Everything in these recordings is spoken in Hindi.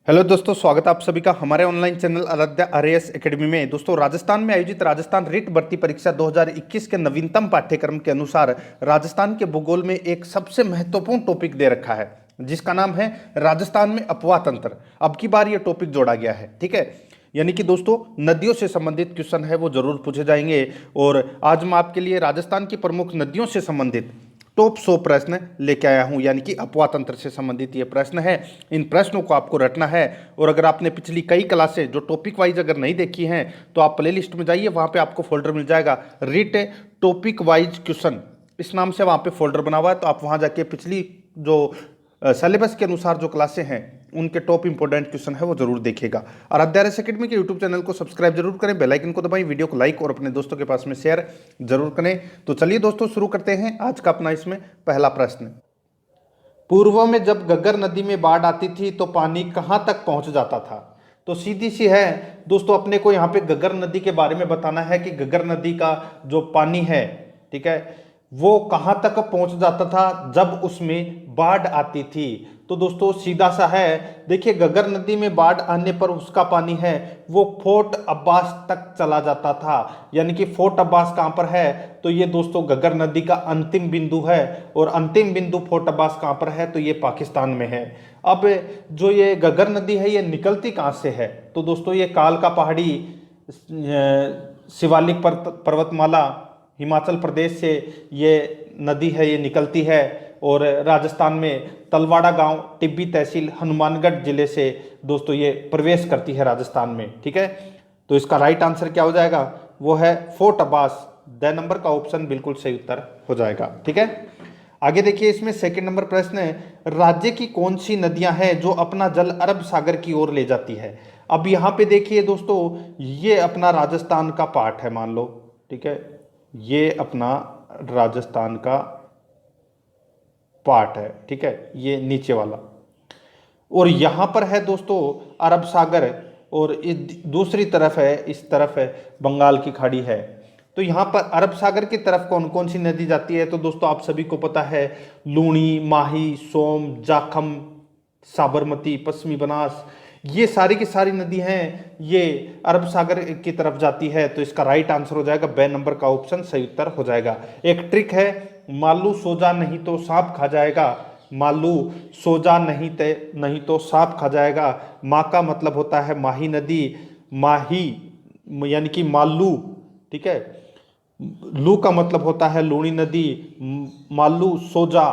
हेलो दोस्तों, स्वागत है आप सभी का हमारे online channel Aaradhya RAS academy में। दोस्तों, राजस्थान में आयोजित राजस्थान रिट भर्ती परीक्षा 2021 के नवीनतम पाठ्यक्रम के अनुसार राजस्थान के भूगोल में एक सबसे महत्वपूर्ण टॉपिक दे रखा है, जिसका नाम है राजस्थान में अपवाह तंत्र। अब की बार ये टॉपिक जोड़ा गया है, ठीक है। यानी कि दोस्तों, नदियों से संबंधित क्वेश्चन है वो जरूर पूछे जाएंगे। और आज मैं आपके लिए राजस्थान की प्रमुख नदियों से संबंधित टॉप 100 प्रश्न लेके आया हूं, यानी कि अपवाह तंत्र से संबंधित ये प्रश्न है। इन प्रश्नों को आपको रटना है। और अगर आपने पिछली कई क्लासें जो टॉपिक वाइज अगर नहीं देखी हैं तो आप प्लेलिस्ट में जाइए, वहां पे आपको फोल्डर मिल जाएगा रिट टॉपिक वाइज क्वेश्चन, इस नाम से वहां पे फोल्डर बना हुआ है। तो आप वहां जाके पिछली जो सिलेबस के अनुसार जो क्लासें हैं उनके टॉप इंपोर्टेंट क्वेश्चन है वो जरूर देखिएगा। और आराध्या आरएएस एकेडमी के यूट्यूब चैनल को सब्सक्राइब जरूर करें, बेल आइकन को दबाएं, वीडियो को लाइक और अपने दोस्तों के पास में शेयर जरूर करें। तो चलिए दोस्तों, शुरू करते हैं आज का अपना इसमें पहला प्रश्न। पूर्व में जब घग्गर नदी में बाढ़ आती थी तो पानी कहां तक पहुंच जाता था? तो सीधी सी है दोस्तों, अपने को यहाँ पे घग्गर नदी के बारे में बताना है कि घग्गर नदी का जो पानी है, ठीक है, वो कहां तक पहुंच जाता था जब उसमें बाढ़ आती थी। तो दोस्तों सीधा सा है, देखिए घग्गर नदी में बाढ़ आने पर उसका पानी है वो फोर्ट अब्बास तक चला जाता था। यानी कि फोर्ट अब्बास कहां पर है? तो ये दोस्तों घग्गर नदी का अंतिम बिंदु है। और अंतिम बिंदु फोर्ट अब्बास कहां पर है? तो ये पाकिस्तान में है। अब जो ये घग्गर नदी है ये निकलती कहां से है? तो दोस्तों ये काल का पहाड़ी शिवालिक पर्वतमाला हिमाचल प्रदेश से ये नदी है, ये निकलती है। और राजस्थान में तलवाड़ा गांव, टिब्बी तहसील, हनुमानगढ़ जिले से दोस्तों ये प्रवेश करती है राजस्थान में, ठीक है। तो इसका राइट आंसर क्या हो जाएगा? वो है फोर्ट अब्बास। द नंबर का ऑप्शन बिल्कुल सही उत्तर हो जाएगा, ठीक है। आगे देखिए, इसमें सेकंड नंबर प्रश्न है, राज्य की कौन सी नदियां हैं जो अपना जल अरब सागर की ओर ले जाती है? अब यहां पे देखिए दोस्तों, ये अपना राजस्थान का पार्ट है, मान लो, ठीक है, ये अपना राजस्थान का पार्ट है, ठीक है, ये नीचे वाला। और यहां पर है दोस्तों अरब सागर, और दूसरी तरफ है, इस तरफ है बंगाल की खाड़ी है। तो यहां पर अरब सागर की तरफ कौन कौन सी नदी जाती है? तो दोस्तों आप सभी को पता है, लूणी, माही, सोम, जाखम, साबरमती, पश्चिमी बनास, ये सारी की सारी नदी हैं, ये अरब सागर की तरफ जाती है। तो इसका राइट आंसर हो जाएगा बे नंबर का ऑप्शन सही उत्तर हो जाएगा। एक ट्रिक है, मालू सोजा नहीं तो सांप खा जाएगा। मालू सोजा नहीं तो सांप खा जाएगा। माँ का मतलब होता है माही नदी, माही यानी कि मालू, ठीक है, लू का मतलब होता है लूणी नदी, मालू सोजा,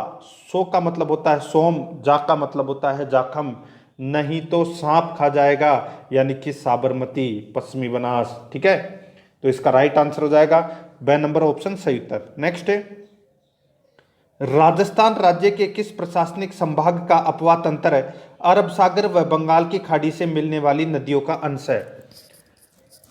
सो का मतलब होता है सोम, जा का मतलब होता है जाखम, नहीं तो सांप खा जाएगा यानी कि साबरमती, पश्चिमी बनास, ठीक है। तो इसका राइट आंसर हो जाएगा बे नंबर ऑप्शन सही उत्तर। नेक्स्ट है, राजस्थान राज्य के किस प्रशासनिक संभाग का अपवाह तंत्र अरब सागर व बंगाल की खाड़ी से मिलने वाली नदियों का अंश है?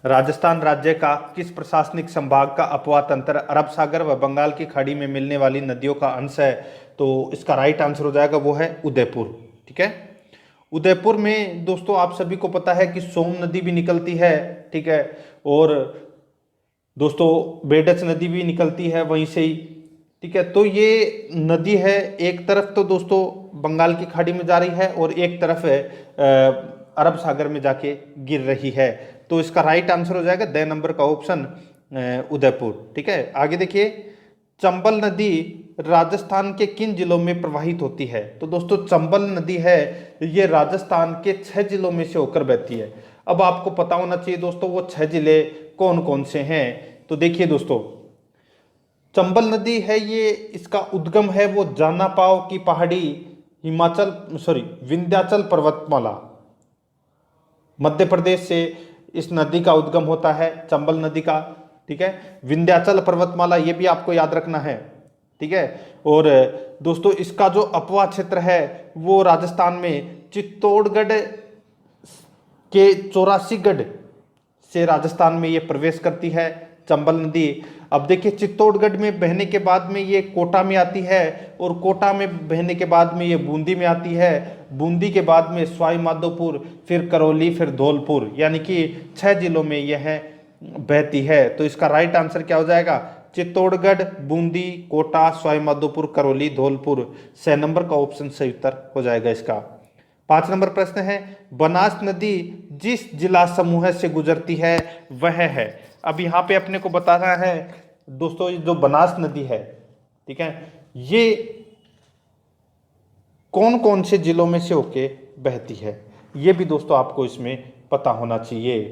राजस्थान राज्य का किस प्रशासनिक संभाग का अपवाह तंत्र अरब सागर व बंगाल की खाड़ी में मिलने वाली नदियों का अंश है? तो इसका राइट आंसर हो जाएगा वो है उदयपुर, ठीक है। उदयपुर में दोस्तों आप सभी को पता है कि सोम नदी भी निकलती है, ठीक है, और दोस्तों बेडच नदी भी निकलती है वहीं से ही, ठीक है। तो ये नदी है, एक तरफ तो दोस्तों बंगाल की खाड़ी में जा रही है और एक तरफ है अरब सागर में जाके गिर रही है। तो इसका राइट आंसर हो जाएगा द नंबर का ऑप्शन उदयपुर, ठीक है। आगे देखिए, चंबल नदी राजस्थान के किन जिलों में प्रवाहित होती है? तो दोस्तों चंबल नदी है ये राजस्थान के 6 जिलों में से होकर बहती है। अब आपको पता होना चाहिए दोस्तों वो 6 जिले कौन कौन से हैं। तो देखिए दोस्तों, चंबल नदी है ये, इसका उद्गम है वो जाना पाव की पहाड़ी, विंध्याचल पर्वतमाला, मध्य प्रदेश से इस नदी का उद्गम होता है, चंबल नदी का, ठीक है। विंध्याचल पर्वतमाला ये भी आपको याद रखना है, ठीक है। और दोस्तों इसका जो अपवाह क्षेत्र है वो राजस्थान में चित्तौड़गढ़ के 84गढ़ से राजस्थान में ये प्रवेश करती है चंबल नदी। अब देखिए, चित्तौड़गढ़ में बहने के बाद में ये कोटा में आती है, और कोटा में बहने के बाद में ये बूंदी में आती है, बूंदी के बाद में सवाई माधोपुर, फिर करौली, फिर धौलपुर, यानी कि 6 जिलों में यह बहती है। तो इसका राइट आंसर क्या हो जाएगा? चित्तौड़गढ़, बूंदी, कोटा, सवाई माधोपुर, करौली, धौलपुर। 6 नंबर का ऑप्शन सही उत्तर हो जाएगा इसका। 5 नंबर प्रश्न है, बनास नदी जिस जिला समूह से गुजरती है वह है। अब यहाँ पे अपने को बताना है दोस्तों, जो बनास नदी है, ठीक है, ये कौन कौन से जिलों में से होके बहती है, ये भी दोस्तों आपको इसमें पता होना चाहिए।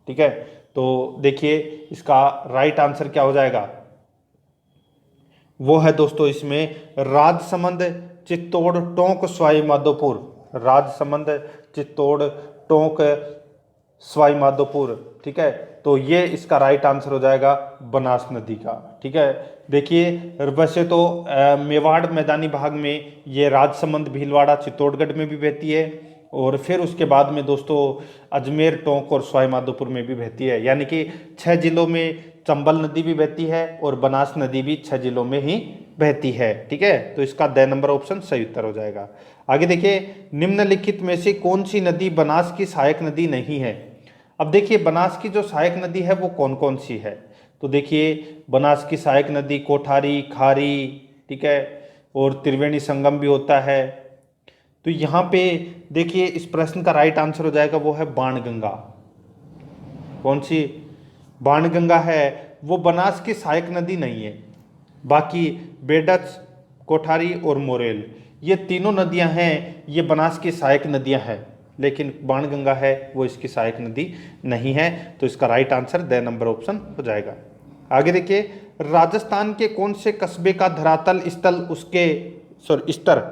ठीक है, तो देखिए इसका राइट आंसर क्या हो जाएगा, वो है दोस्तों इसमें राजसमंद, चित्तौड़, टोंक, सवाई माधोपुर। राजसमंद, चित्तौड़, टोंक, सवाई माधोपुर। ठीक है, तो ये इसका राइट आंसर हो जाएगा बनास नदी का। ठीक है, देखिए वैसे तो मेवाड़ मैदानी भाग में ये राजसमंद, भीलवाड़ा, चित्तौड़गढ़ में भी बहती है, और फिर उसके बाद में दोस्तों अजमेर, टोंक और सवाई माधोपुर में भी बहती है। यानी कि 6 जिलों में चंबल नदी भी बहती है और बनास नदी भी 6 जिलों में ही बहती है। ठीक है, तो इसका द नंबर ऑप्शन सही उत्तर हो जाएगा। आगे देखिए, निम्नलिखित में से कौन सी नदी बनास की सहायक नदी नहीं है। अब देखिए बनास की जो सहायक नदी है वो कौन कौन सी है, तो देखिए बनास की सहायक नदी कोठारी, खारी, ठीक है, और त्रिवेणी संगम भी होता है। तो यहाँ पे देखिए इस प्रश्न का राइट आंसर हो जाएगा वो है बाणगंगा। कौन सी? बाणगंगा है, वो बनास की सहायक नदी नहीं है। बाकी बेडच, कोठारी और मोरेल, ये तीनों नदियां हैं, ये बनास की सहायक नदियां हैं, लेकिन बाणगंगा है वो इसकी सहायक नदी नहीं है। तो इसका right answer the number option हो जाएगा। आगे देखिए, राजस्थान के कौन से कस्बे का धरातल स्थल उसके स्तर,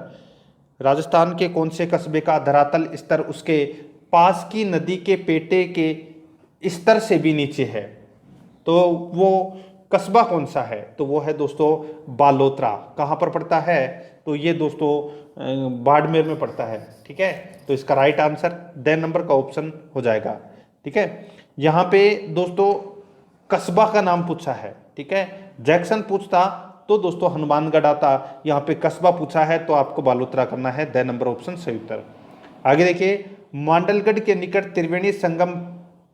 राजस्थान के कौन से कस्बे का धरातल स्तर उसके पास की नदी के पेटे के स्तर से भी नीचे है, तो वो कस्बा कौन सा है, तो वो है दोस्तों बालोतरा। कहाँ पर पड़ता है, तो ये दोस्तों बाड़मेर में पड़ता है। ठीक है, तो इसका राइट आंसर द नंबर का ऑप्शन हो जाएगा। ठीक है, यहाँ पे दोस्तों कस्बा का नाम पूछा है। ठीक है, जैक्सन पूछता तो दोस्तों हनुमानगढ़ आता, यहाँ पे कस्बा पूछा है तो आपको बालोतरा करना है, द नंबर ऑप्शन सही उत्तर। आगे देखिए, मांडलगढ़ के निकट त्रिवेणी संगम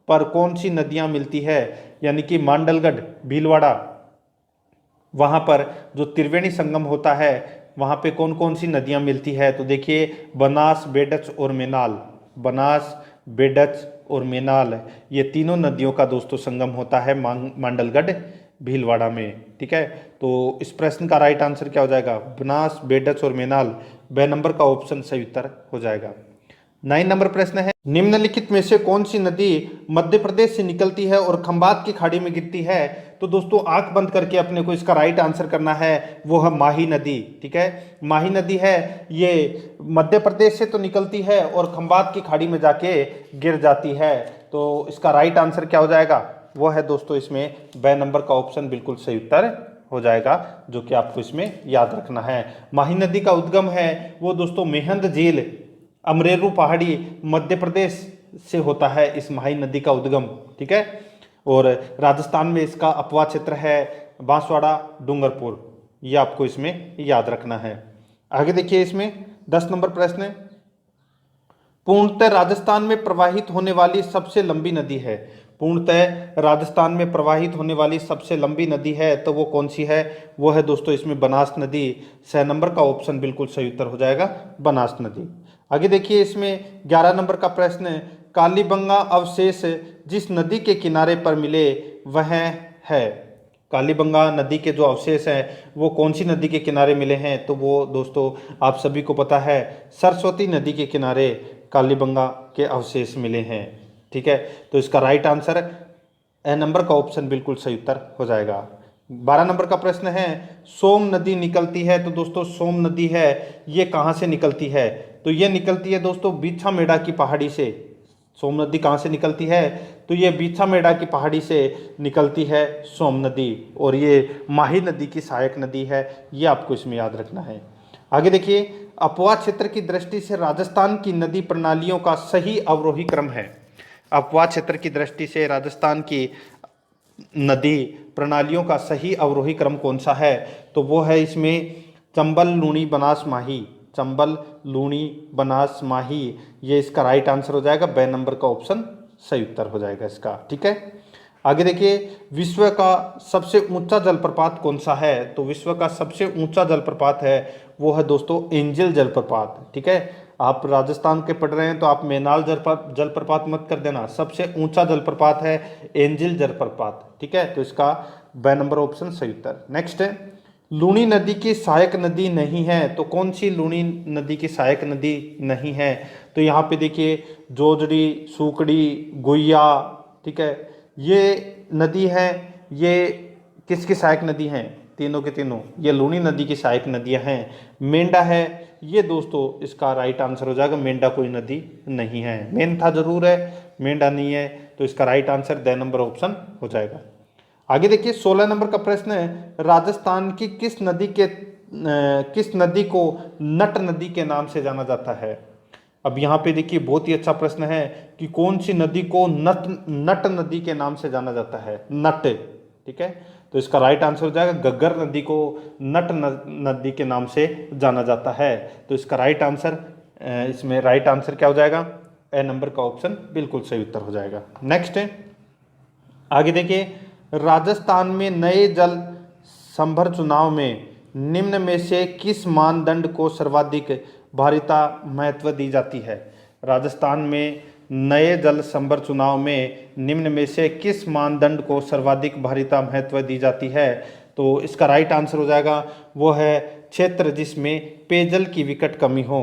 पर कौन सी नदियां मिलती है, यानी कि मांडलगढ़, भीलवाड़ा, वहां पर जो त्रिवेणी संगम होता है वहां पे कौन कौन सी नदियां मिलती है, तो देखिए बनास, बेडच और मेनाल। बनास, बेडच और मेनाल, ये तीनों नदियों का दोस्तों संगम होता है मांडलगढ़, भीलवाड़ा में। ठीक है, तो इस प्रश्न का राइट आंसर क्या हो जाएगा, बनास, बेडच और मेनाल, ब नंबर का ऑप्शन सही उत्तर हो जाएगा। 9 नंबर प्रश्न है, निम्नलिखित में से कौन सी नदी मध्य प्रदेश से निकलती है और खंबात की खाड़ी में गिरती है, तो दोस्तों आंख बंद करके अपने को इसका राइट आंसर करना है, वो है माही नदी। ठीक है, माही नदी है, ये मध्य प्रदेश से तो निकलती है और खंबात की खाड़ी में जाके गिर जाती है। तो इसका राइट आंसर क्या हो जाएगा, वो है दोस्तों इसमें ब नंबर का ऑप्शन बिल्कुल सही उत्तर हो जाएगा, जो कि आपको इसमें याद रखना है। माही नदी का उद्गम है वो दोस्तों मेहंद झील, अमरेरू पहाड़ी, मध्य प्रदेश से होता है इस माही नदी का उद्गम। ठीक है, और राजस्थान में इसका अपवा क्षेत्र है बांसवाड़ा, डूंगरपुर, ये आपको इसमें याद रखना है। आगे देखिए, इसमें 10 नंबर प्रश्न है, पूर्णतः राजस्थान में प्रवाहित होने वाली सबसे लंबी नदी है। पूर्णतः राजस्थान में प्रवाहित होने वाली सबसे लंबी नदी है, तो वो कौन सी है, वो है दोस्तों इसमें बनास नदी। 6 नंबर का ऑप्शन बिल्कुल सही उत्तर हो जाएगा, बनास नदी। आगे देखिए, इसमें 11 नंबर का प्रश्न है, कालीबंगा अवशेष जिस नदी के किनारे पर मिले वह है। कालीबंगा नदी के जो अवशेष हैं वो कौन सी नदी के किनारे मिले हैं, तो वो दोस्तों आप सभी को पता है सरस्वती नदी के किनारे कालीबंगा के अवशेष मिले हैं। ठीक है, तो इसका राइट आंसर ए नंबर का ऑप्शन बिल्कुल सही उत्तर हो जाएगा। 12 नंबर का प्रश्न है, सोम नदी निकलती है, तो दोस्तों सोम नदी है ये कहाँ से निकलती है, तो ये निकलती है दोस्तों बीछा मेड़ा की पहाड़ी से। सोम नदी कहाँ से निकलती है, तो ये बीछा मेड़ा की पहाड़ी से निकलती है सोम नदी, और ये माही नदी की सहायक नदी है, ये आपको इसमें याद रखना है। आगे देखिए, अपवा क्षेत्र की दृष्टि से राजस्थान की नदी प्रणालियों का सही अवरोही क्रम है। अपवा क्षेत्र की दृष्टि से राजस्थान की नदी प्रणालियों का सही अवरोही क्रम कौन सा है, तो वो है इसमें चंबल, लूणी, बनास, माही। चंबल, लूणी, बनास, माही, ये इसका राइट आंसर हो जाएगा, ब नंबर का ऑप्शन सही उत्तर हो जाएगा इसका। ठीक है, आगे देखिए, विश्व का सबसे ऊंचा जलप्रपात कौन सा है, तो विश्व का सबसे ऊंचा जलप्रपात है वो है दोस्तों एंजल जलप्रपात। ठीक है, आप राजस्थान के पढ़ रहे हैं तो आप मेनाल जलप्रपात मत कर देना। सबसे ऊंचा जलप्रपात है एंजिल जलप्रपात, ठीक है। तो इसका ब नंबर ऑप्शन सही उत्तर। नेक्स्ट है, लूणी नदी की सहायक नदी नहीं है, तो कौन सी लूणी नदी की सहायक नदी नहीं है? तो यहाँ पे देखिए जोजड़ी, सूकड़ी, गुइया, ठीक है, ये नदी है, ये किसकी सहायक नदी हैं? तीनों के तीनों ये लूणी नदी की सहायक नदियां हैं। मेंढा है ये दोस्तों इसका राइट आंसर हो जाएगा, मेंढा कोई नदी नहीं है। मेन था जरूर है, मेंढा नहीं है, तो इसका right answer the number option हो जाएगा। आगे देखिए 16 नंबर का प्रश्न है, राजस्थान की किस नदी को नट नदी के नाम से जाना जाता है? अब यहाँ पे देखिए बहुत ही अच्छा प्रश्न है कि कौन सी नदी को नट नदी के नाम से जाना जाता है? नट, ठीक है। तो इसका राइट आंसर हो जाएगा घग्गर नदी को नट नदी के नाम से जाना जाता है। तो इसका राइट आंसर, इसमें राइट आंसर क्या हो जाएगा? ए नंबर का ऑप्शन बिल्कुल सही उत्तर हो जाएगा। नेक्स्ट है, आगे देखिए, राजस्थान में नए जल संभर चुनाव में निम्न में से किस मानदंड को सर्वाधिक भारिता महत्व दी जाती है? राजस्थान में नए जल संभर चुनाव में निम्न में से किस मानदंड को सर्वाधिक भारिता महत्व दी जाती है? तो इसका राइट आंसर हो जाएगा, वो है क्षेत्र जिसमें पेयजल की विकट कमी हो।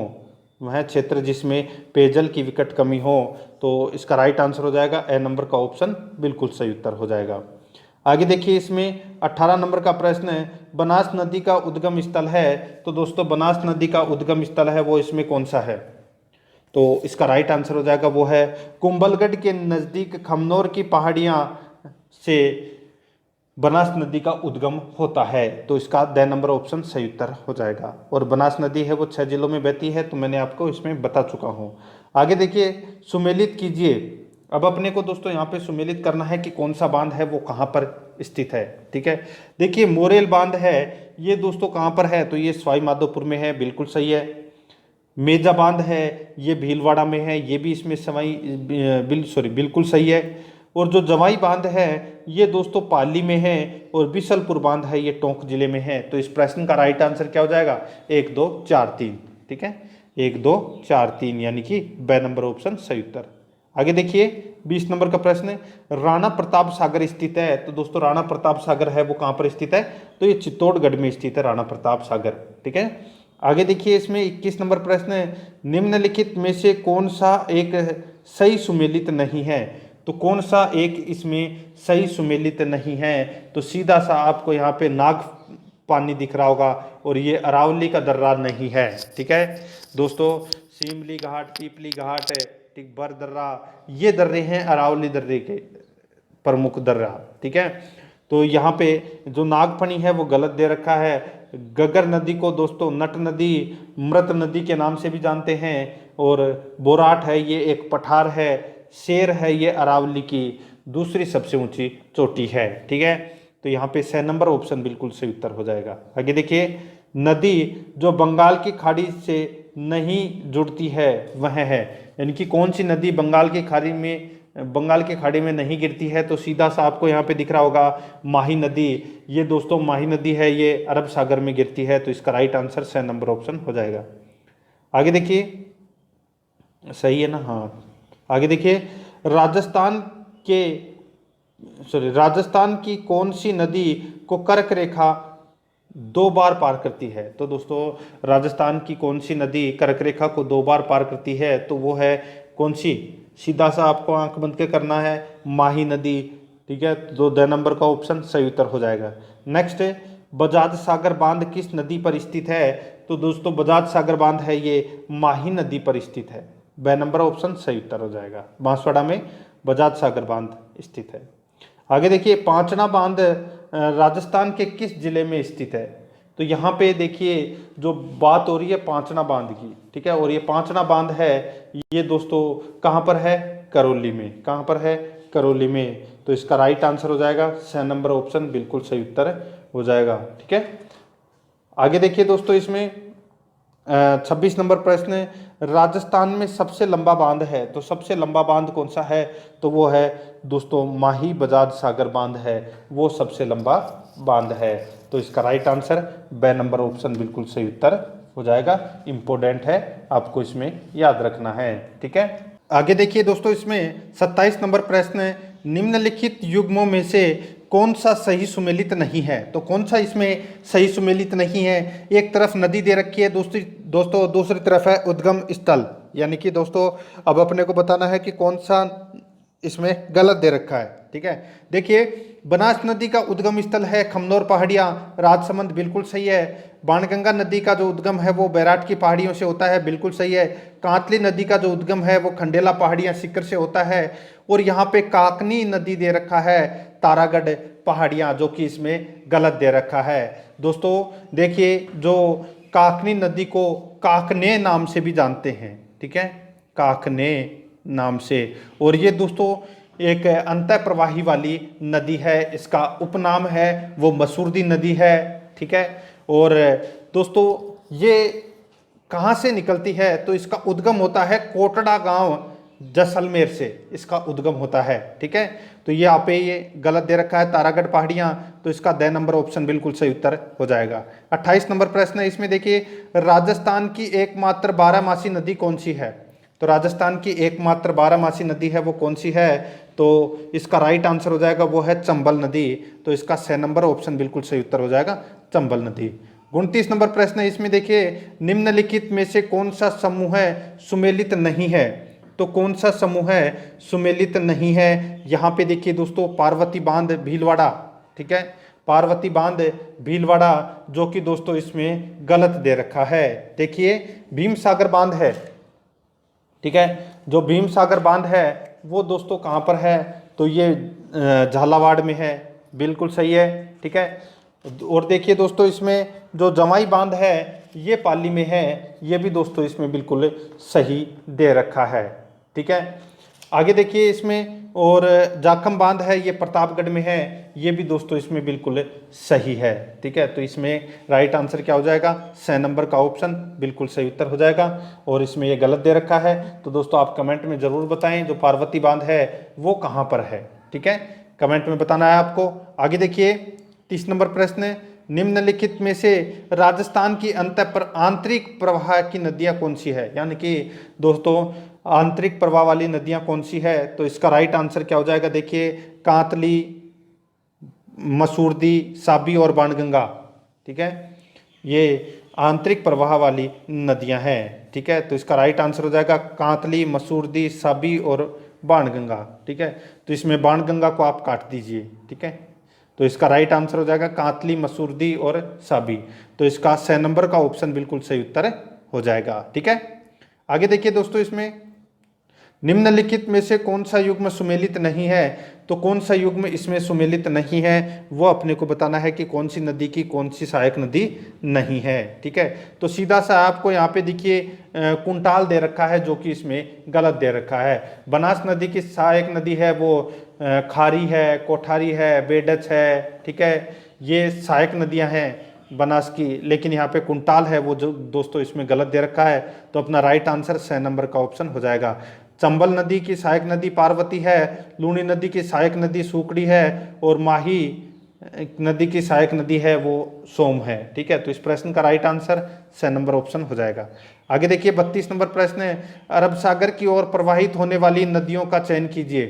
वह क्षेत्र जिसमें पेयजल की विकट कमी हो। तो इसका राइट आंसर हो जाएगा ए नंबर का ऑप्शन बिल्कुल सही उत्तर हो जाएगा। आगे देखिए इसमें 18 नंबर का प्रश्न है, बनास नदी का उद्गम स्थल है। तो दोस्तों बनास नदी का उद्गम स्थल है वो इसमें कौन सा है? तो इसका राइट आंसर हो जाएगा, वो है कुंभलगढ़ के नज़दीक खमनोर की पहाड़ियाँ से बनास नदी का उद्गम होता है। तो इसका द नंबर ऑप्शन सही उत्तर हो जाएगा। और बनास नदी है वो 6 जिलों में बहती है, तो मैंने आपको इसमें बता चुका हूँ। आगे देखिए, सुमेलित कीजिए। अब अपने को दोस्तों यहाँ पे सुमेलित करना है कि कौन सा बांध है वो कहाँ पर स्थित है, ठीक है। देखिए मोरेल बांध है ये दोस्तों कहाँ पर है? तो ये सवाई माधोपुर में है, बिल्कुल सही है। मेजा बांध है ये भीलवाड़ा में है, ये भी इसमें बिल्कुल सही है। और जो जवाई बांध है ये दोस्तों पाली में है, और बिशलपुर बांध है ये टोंक जिले में है। तो इस प्रश्न का राइट आंसर क्या हो जाएगा? 1 2 4 3, ठीक है, 1 2 4 3 यानी कि ब नंबर ऑप्शन सही उत्तर। आगे देखिए 20 नंबर का प्रश्न है, राणा प्रताप सागर स्थित है। तो दोस्तों राणा प्रताप सागर है वो कहाँ पर स्थित है? तो ये चित्तौड़गढ़ में स्थित है राणा प्रताप सागर, ठीक है। आगे देखिए इसमें 21 नंबर प्रश्न है, निम्नलिखित में से कौन सा एक सही सुमेलित नहीं है? तो कौन सा एक इसमें सही सुमेलित नहीं है? तो सीधा सा आपको यहाँ पे नाग पानी दिख रहा होगा, और ये अरावली का दर्रा नहीं है, ठीक है दोस्तों। सीमली घाट, पीपली घाट, ठीक, बर दर्रा, ये दर्रे हैं अरावली दर्रे के प्रमुख दर्रा, ठीक है। तो यहाँ पे जो नागफणी है वो गलत दे रखा है। गगर नदी को दोस्तों नट नदी, मृत नदी के नाम से भी जानते हैं। और बोराट है ये एक पठार है। शेर है ये अरावली की दूसरी सबसे ऊंची चोटी है, ठीक है। तो यहाँ पे 6 नंबर ऑप्शन बिल्कुल सही उत्तर हो जाएगा। आगे देखिए, नदी जो बंगाल की खाड़ी से नहीं जुड़ती है वह है, यानी कि कौन सी नदी बंगाल की खाड़ी में नहीं गिरती है? तो सीधा सा आपको यहाँ पे दिख रहा होगा माही नदी। ये दोस्तों माही नदी है ये अरब सागर में गिरती है। तो इसका राइट आंसर 6 नंबर ऑप्शन हो जाएगा। आगे देखिए, सही है ना? हाँ, आगे देखिए, राजस्थान की कौन सी नदी को कर्क रेखा 2 बार पार करती है? तो दोस्तों राजस्थान की कौन सी नदी कर्क रेखा को 2 बार पार करती है? तो वो है कौन सी? सीधा सा आपको आंख बंद के करना है, माही नदी, ठीक है। तो द नंबर का ऑप्शन सही उत्तर हो जाएगा। नेक्स्ट है, बजाज सागर बांध किस नदी पर स्थित है? तो दोस्तों बजाज सागर बांध है ये माही नदी पर स्थित है। ब नंबर ऑप्शन सही उत्तर हो जाएगा। बांसवाड़ा में बजाज सागर बांध स्थित है। आगे देखिए, पांचना बांध राजस्थान के किस जिले में स्थित है? तो यहाँ पे देखिए जो बात हो रही है पांचना बांध की, ठीक है। और ये पांचना बांध है ये दोस्तों कहाँ पर है? करौली में। कहाँ पर है? करौली में। तो इसका राइट आंसर हो जाएगा 6 नंबर ऑप्शन बिल्कुल सही उत्तर हो जाएगा, ठीक है। आगे देखिए दोस्तों, इसमें 26 नंबर प्रश्न है, राजस्थान में सबसे लंबा बांध है। तो सबसे लंबा बांध कौन सा है? तो वो है दोस्तों माही बजाज सागर बांध है, वो सबसे लंबा बांध है। तो इसका राइट आंसर ब नंबर ऑप्शन बिल्कुल सही उत्तर हो जाएगा। इम्पोर्टेंट है, आपको इसमें याद रखना है। ठीक है, आगे देखिए दोस्तों, इसमें 27 नंबर प्रश्न है, निम्नलिखित युग्मों में से कौन सा सही सुमेलित नहीं है। तो कौन सा इसमें सही सुमेलित नहीं है? एक तरफ नदी दे रखी है दोस्तों, दूसरी तरफ है उद्गम स्थल। यानी कि दोस्तों अब अपने को बताना है कि कौन सा इसमें गलत दे रखा है। ठीक है, देखिए बनास नदी का उद्गम स्थल है खमनोर पहाड़ियाँ, राजसमंद, बिल्कुल सही है। बाणगंगा नदी का जो उद्गम है वो बैराट की पहाड़ियों से होता है, बिल्कुल सही है। कांतली नदी का जो उद्गम है वो खंडेला पहाड़ियाँ सिक्कर से होता है। और यहाँ पे काकनी नदी दे रखा है तारागढ़ पहाड़ियाँ, जो कि इसमें गलत दे रखा है। दोस्तों देखिए, जो काकनी नदी को काकने नाम से भी जानते हैं। ठीक है, काकने नाम से। और ये दोस्तों एक अंतः प्रवाही वाली नदी है, इसका उपनाम है वो मसूरदी नदी है। ठीक है, और दोस्तों ये कहाँ से निकलती है? तो इसका उद्गम होता है कोटड़ा गांव जैसलमेर से, इसका उद्गम होता है। ठीक है, तो ये आप ये गलत दे रखा है तारागढ़ पहाड़ियाँ, तो इसका द नंबर ऑप्शन बिल्कुल सही उत्तर हो जाएगा। 28 नंबर प्रश्न है, इसमें देखिए राजस्थान की एकमात्र बारहमासी नदी कौन सी है? तो राजस्थान की एकमात्र बारहमासी नदी है वो कौन सी है? तो इसका राइट आंसर हो जाएगा वो है चंबल नदी। तो इसका 6 नंबर ऑप्शन बिल्कुल सही उत्तर हो जाएगा, चंबल नदी। 29 नंबर प्रश्न है, इसमें देखिए निम्नलिखित में से कौन सा समूह है सुमेलित नहीं है? तो कौन सा समूह है सुमेलित नहीं है? यहाँ पे देखिए दोस्तों पार्वती बांध भीलवाड़ा। ठीक है, पार्वती बांध भीलवाड़ा, जो कि दोस्तों इसमें गलत दे रखा है। देखिए भीम सागर बांध है। ठीक है, जो भीम सागर बांध है वो दोस्तों कहाँ पर है? तो ये झालावाड़ में है, बिल्कुल सही है। ठीक है, और देखिए दोस्तों इसमें जो जमाई बांध है ये पाली में है, ये भी दोस्तों इसमें बिल्कुल सही दे रखा है। ठीक है, आगे देखिए इसमें और जाखम बांध है ये प्रतापगढ़ में है, ये भी दोस्तों इसमें बिल्कुल सही है। ठीक है, तो इसमें राइट आंसर क्या हो जाएगा? 6 नंबर का ऑप्शन बिल्कुल सही उत्तर हो जाएगा। और इसमें ये गलत दे रखा है, तो दोस्तों आप कमेंट में ज़रूर बताएं जो पार्वती बांध है वो कहाँ पर है। ठीक है, कमेंट में बताना है आपको। आगे देखिए 30 नंबर प्रश्न, निम्नलिखित में से राजस्थान की आंतरिक प्रवाह की नदियाँ कौन सी है? यानी कि दोस्तों आंतरिक प्रवाह वाली नदियाँ कौन सी है? तो इसका राइट आंसर क्या हो जाएगा? देखिए कांतली, मसूरदी, साबी और बाणगंगा। ठीक है, ये आंतरिक प्रवाह वाली नदियाँ हैं। ठीक है, तो इसका राइट आंसर हो जाएगा कांतली, मसूरदी, साबी और बाणगंगा। ठीक है, तो इसमें बाणगंगा को आप काट दीजिए। ठीक है, तो इसका राइट आंसर हो जाएगा कांतली, मसूरदी और साबी। तो इसका 6 नंबर का ऑप्शन बिल्कुल सही उत्तर हो जाएगा। ठीक है, आगे देखिए दोस्तों, इसमें निम्नलिखित में से कौन सा युग्म सुमेलित नहीं है? तो कौन सा युग्म इसमें सुमेलित नहीं है वो अपने को बताना है कि कौन सी नदी की कौन सी सहायक नदी नहीं है। ठीक है, तो सीधा सा आपको यहाँ पे देखिए कुंटाल दे रखा है, जो कि इसमें गलत दे रखा है। बनास नदी की सहायक नदी है वो खारी है, कोठारी है, बेडच है। ठीक है, ये सहायक नदियाँ हैं बनास की, लेकिन यहाँ पे कुंटाल है वो जो दोस्तों इसमें गलत दे रखा है। तो अपना राइट आंसर 6 नंबर का ऑप्शन हो जाएगा। चंबल नदी की सहायक नदी पार्वती है, लूणी नदी की सहायक नदी सूकड़ी है और माही नदी की सहायक नदी है वो सोम है। ठीक है, तो इस प्रश्न का राइट आंसर 6 नंबर ऑप्शन हो जाएगा। आगे देखिए 32 नंबर प्रश्न है, अरब सागर की ओर प्रवाहित होने वाली नदियों का चयन कीजिए।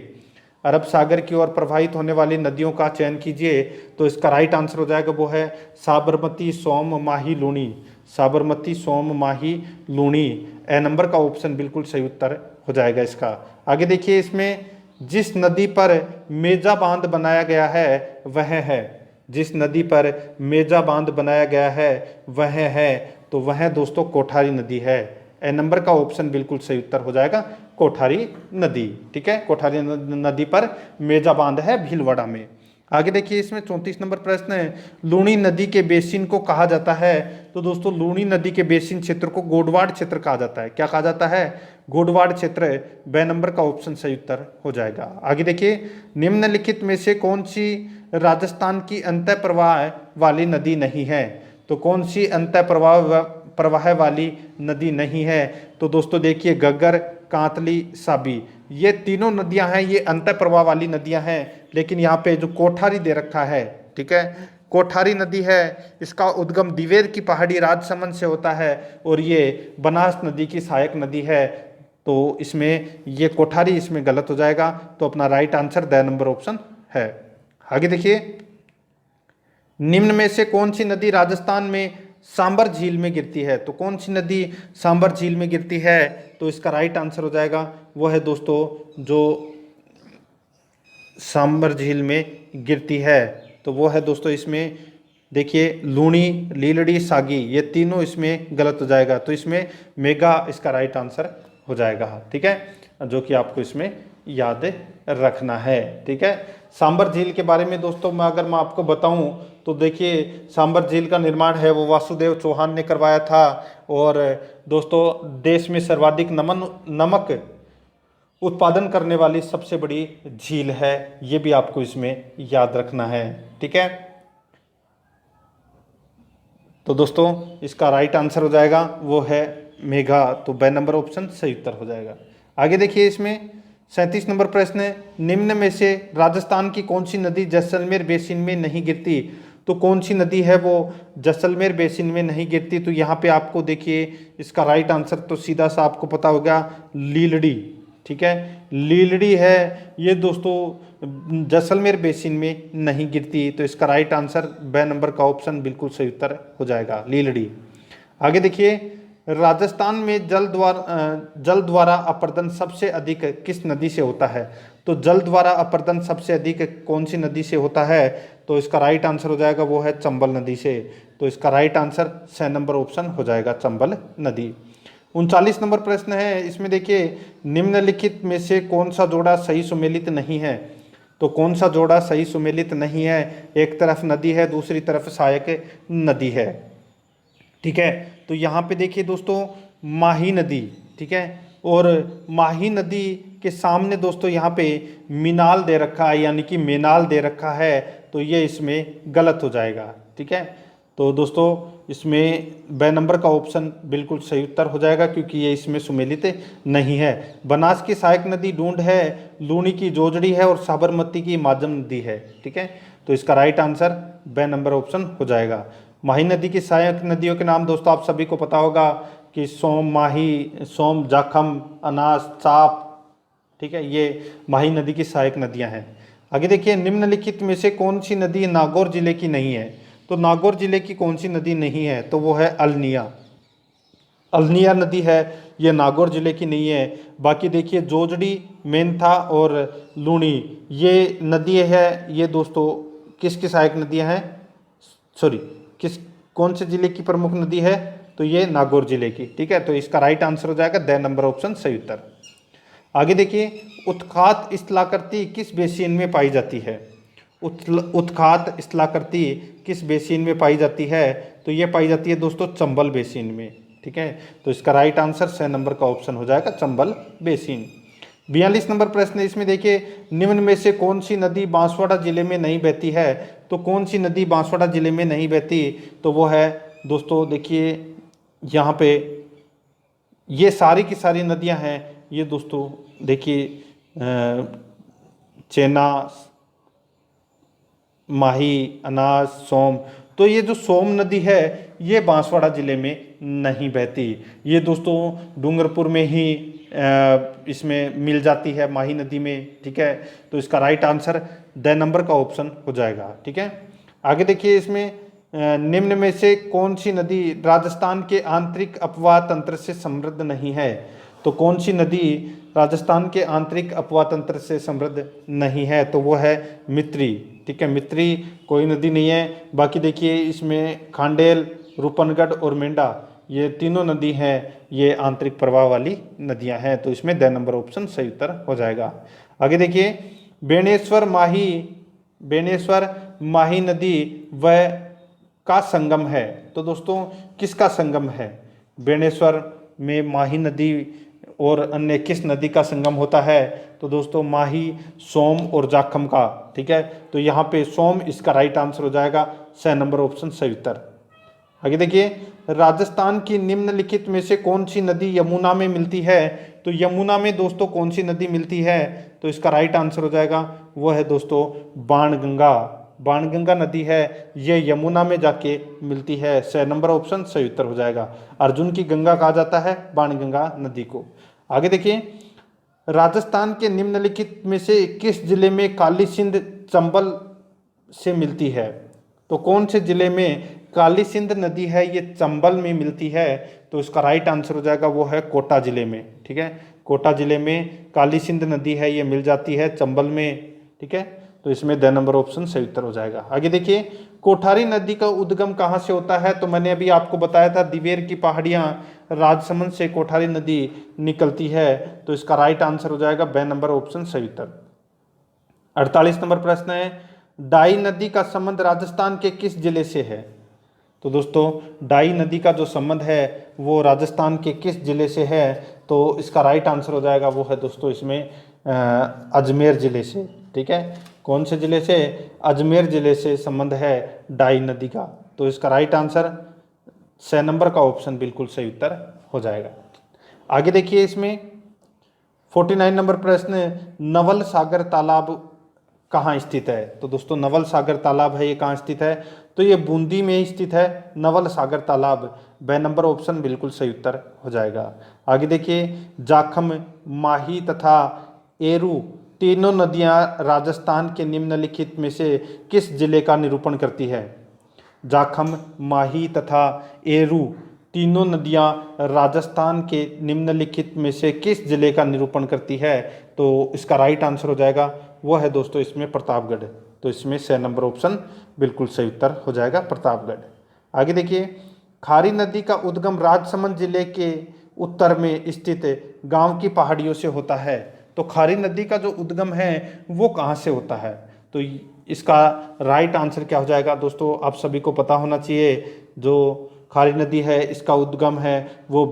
अरब सागर की ओर प्रवाहित होने वाली नदियों का चयन कीजिए। तो इसका राइट आंसर हो जाएगा वो है साबरमती, सोम, माही, लूणी। साबरमती, सोम, माही, लूणी, ए नंबर का ऑप्शन बिल्कुल सही उत्तर हो जाएगा इसका। आगे देखिए इसमें जिस नदी पर मेजा बांध बनाया गया है वह है, जिस नदी पर मेजा बांध बनाया गया है वह है, तो वह दोस्तों कोठारी नदी है। ए नंबर का ऑप्शन बिल्कुल सही उत्तर हो जाएगा कोठारी नदी। ठीक है, कोठारी नदी पर मेजा बांध है भीलवाड़ा में। आगे देखिए इसमें 34 नंबर प्रश्न है, लूणी नदी के बेसिन को कहा जाता है? तो दोस्तों लूणी नदी के बेसिन क्षेत्र को गोडवाड़ क्षेत्र कहा जाता है। क्या कहा जाता है? गोडवाड़ क्षेत्र। बे नंबर का ऑप्शन सही उत्तर हो जाएगा। आगे देखिए निम्नलिखित में से कौन सी राजस्थान की अंतः प्रवाह वाली नदी नहीं है? तो कौन सी अंतः प्रवाह वाली नदी नहीं है? तो दोस्तों देखिए घग्गर, कांतली, साबी, ये तीनों नदियां हैं, ये अंतः प्रवाह वाली नदियां हैं। लेकिन यहाँ पे जो कोठारी दे रखा है, ठीक है, कोठारी नदी है, इसका उद्गम दिवेर की पहाड़ी राजसमंद से होता है और ये बनास नदी की सहायक नदी है। तो इसमें ये कोठारी इसमें गलत हो जाएगा। तो अपना right answer the number option है। आगे देखिए, निम्न में से कौन सी नदी राजस्थान में सांबर झील में गिरती है? तो कौन सी नदी सांबर झील में गिरती है? तो इसका राइट आंसर हो जाएगा वो है दोस्तों जो सांबर झील में गिरती है, तो वो है दोस्तों इसमें देखिए लूणी, लीलड़ी, सागी, ये तीनों इसमें गलत हो जाएगा। तो इसमें मेगा इसका राइट आंसर हो जाएगा। ठीक है, जो कि आपको इसमें याद रखना है। ठीक है, सांबर झील के बारे में दोस्तों अगर मैं आपको बताऊं तो देखिए सांबर झील का निर्माण है वो वासुदेव चौहान ने करवाया था। और दोस्तों देश में सर्वाधिक नमक उत्पादन करने वाली सबसे बड़ी झील है, ये भी आपको इसमें याद रखना है। ठीक है, तो दोस्तों इसका राइट आंसर हो जाएगा वो है मेघा। तो ब नंबर ऑप्शन सही उत्तर हो जाएगा। आगे देखिए, इसमें 37 नंबर प्रश्न है, निम्न में से राजस्थान की कौन सी नदी जैसलमेर बेसिन में नहीं गिरती? तो कौन सी नदी है वो जैसलमेर बेसिन में नहीं गिरती? तो यहाँ पे आपको देखिए इसका राइट आंसर तो सीधा सा आपको पता होगा लीलड़ी। ठीक है, लीलड़ी है ये दोस्तों जैसलमेर बेसिन में नहीं गिरती। तो इसका राइट आंसर ब नंबर का ऑप्शन बिल्कुल सही उत्तर हो जाएगा, लीलड़ी। आगे देखिए, राजस्थान में जल द्वारा अपर्दन सबसे अधिक किस नदी से होता है? तो जल द्वारा अपर्दन सबसे अधिक कौन सी नदी से होता है? तो इसका राइट आंसर हो जाएगा वो है चंबल नदी से। तो इसका राइट आंसर 6 नंबर ऑप्शन हो जाएगा, चंबल नदी। 39 नंबर प्रश्न है, इसमें देखिए निम्नलिखित में से कौन सा जोड़ा सही सुमेलित नहीं है? तो कौन सा जोड़ा सही सुमेलित नहीं है? एक तरफ नदी है, दूसरी तरफ सहायक नदी है। ठीक है, तो यहाँ पे देखिए दोस्तों माही नदी, ठीक है, और माही नदी के सामने दोस्तों यहाँ पे मीनाल दे रखा है, यानी कि मेनाल दे रखा है। तो ये इसमें गलत हो जाएगा। ठीक है, तो दोस्तों इसमें ब नंबर का ऑप्शन बिल्कुल सही उत्तर हो जाएगा क्योंकि ये इसमें सुमेलित नहीं है। बनास की सहायक नदी डूंड है, लूणी की जोजड़ी है और साबरमती की माजम नदी है। ठीक है, तो इसका राइट आंसर ब नंबर ऑप्शन हो जाएगा। माही नदी की सहायक नदियों के नाम दोस्तों आप सभी को पता होगा कि सोम, माही, सोम, जाखम, अनास, चाप। ठीक है, ये माही नदी की सहायक नदियां हैं। आगे देखिए, निम्नलिखित में से कौन सी नदी नागौर जिले की नहीं है? तो नागौर जिले की कौन सी नदी नहीं है? तो वो है अल्निया। अल्निया नदी है, ये नागौर जिले की नहीं है। बाकी देखिए जोजड़ी, मेंथा और लूणी ये नदी है, ये दोस्तों किसकी सहायक नदियां हैं? सॉरी, कौन से जिले की प्रमुख नदी है? तो ये नागौर जिले की। ठीक है, तो इसका राइट आंसर हो जाएगा द नंबर ऑप्शन सही उत्तर। आगे देखिए, उत्खात स्थलाकृति किस बेसिन में पाई जाती है? उत्खात स्थलाकृति किस बेसिन में पाई जाती है? तो ये पाई जाती है दोस्तों चंबल बेसिन में। ठीक है, तो इसका राइट आंसर 6 नंबर का ऑप्शन हो जाएगा, चंबल बेसिन। 42 नंबर प्रश्न, इसमें देखिए निम्न में से कौन सी नदी बांसवाड़ा जिले में नहीं बहती है? तो कौन सी नदी बांसवाड़ा जिले में नहीं बहती? तो वो है दोस्तों देखिए यहाँ पे ये सारी की सारी नदियां हैं। ये दोस्तों देखिए चेना, माही, अनास, सोम। तो ये जो सोम नदी है ये बांसवाड़ा जिले में नहीं बहती, ये दोस्तों डूंगरपुर में ही इसमें मिल जाती है, माही नदी में। ठीक है, तो इसका राइट आंसर द नंबर का ऑप्शन हो जाएगा। ठीक है, आगे देखिए, इसमें निम्न में से कौन सी नदी राजस्थान के आंतरिक अपवाह तंत्र से समृद्ध नहीं है? तो कौन सी नदी राजस्थान के आंतरिक अपवाह तंत्र से समृद्ध नहीं है? तो वो है मित्री। ठीक है, मित्री कोई नदी नहीं है। बाकी देखिए इसमें खांडेल, रूपनगढ़ और मेंढा ये तीनों नदी हैं, ये आंतरिक प्रवाह वाली नदियां हैं। तो इसमें द नंबर ऑप्शन सही उत्तर हो जाएगा। आगे देखिए, बेणेश्वर माही नदी व का संगम है। तो दोस्तों किसका संगम है? बेणेश्वर में माही नदी और अन्य किस नदी का संगम होता है? तो दोस्तों माही, सोम और जाखम का। ठीक है, तो यहाँ पे सोम इसका राइट आंसर हो जाएगा, 6 नंबर ऑप्शन सही उत्तर। आगे देखिए, राजस्थान की निम्नलिखित में से कौन सी नदी यमुना में मिलती है? तो यमुना में दोस्तों कौन सी नदी मिलती है? तो इसका राइट आंसर हो जाएगा वो है दोस्तों बाणगंगा। बाणगंगा नदी है ये यमुना में जाके मिलती है। 6 नंबर ऑप्शन सही उत्तर हो जाएगा। अर्जुन की गंगा कहा जाता है बाणगंगा नदी को। आगे देखिए, राजस्थान के निम्नलिखित में से किस जिले में काली सिंध चंबल से मिलती है? तो कौन से जिले में काली सिंध नदी है ये चंबल में मिलती है? तो इसका राइट आंसर हो जाएगा वो है कोटा जिले में। ठीक है, कोटा जिले में काली सिंध नदी है ये मिल जाती है चंबल में। ठीक है, तो इसमें 2 नंबर ऑप्शन सही उत्तर हो जाएगा। आगे देखिए, कोठारी नदी का उद्गम कहाँ से होता है? तो मैंने अभी आपको बताया था दिवेर की पहाड़ियाँ राजसमंद से कोठारी नदी निकलती है। तो इसका राइट आंसर हो जाएगा 2 नंबर ऑप्शन सही उत्तर। 48 नंबर प्रश्न है, डाई नदी का संबंध राजस्थान के किस जिले से है? तो दोस्तों डाई नदी का जो संबंध है वो राजस्थान के किस जिले से है? तो इसका राइट आंसर हो जाएगा वो है दोस्तों इसमें अजमेर जिले से। ठीक है, कौन से जिले से? अजमेर जिले से संबंध है डाई नदी का। तो इसका राइट आंसर 6 नंबर का ऑप्शन बिल्कुल सही उत्तर हो जाएगा। आगे देखिए, इसमें 49 नंबर प्रश्न, नवल सागर तालाब कहाँ स्थित है? तो दोस्तों नवल सागर तालाब है ये कहाँ स्थित है? तो ये बूंदी में स्थित है नवल सागर तालाब। 2 नंबर ऑप्शन बिल्कुल सही उत्तर हो जाएगा। आगे देखिए, जाखम, माही तथा एरू तीनों नदियाँ राजस्थान के निम्नलिखित में से किस जिले का निरूपण करती है? जाखम, माही तथा एरू तीनों नदियाँ राजस्थान के निम्नलिखित में से किस जिले का निरूपण करती है? तो इसका राइट आंसर हो जाएगा वो है दोस्तों इसमें प्रतापगढ़। तो इसमें 6 नंबर ऑप्शन बिल्कुल सही उत्तर हो जाएगा प्रतापगढ़। आगे देखिए, खारी नदी का उद्गम राजसमंद जिले के उत्तर में स्थित गांव की पहाड़ियों से होता है। तो खारी नदी का जो उद्गम है वो कहाँ से होता है? तो इसका राइट आंसर क्या हो जाएगा? दोस्तों आप सभी को पता होना चाहिए, जो खारी नदी है इसका उद्गम है वो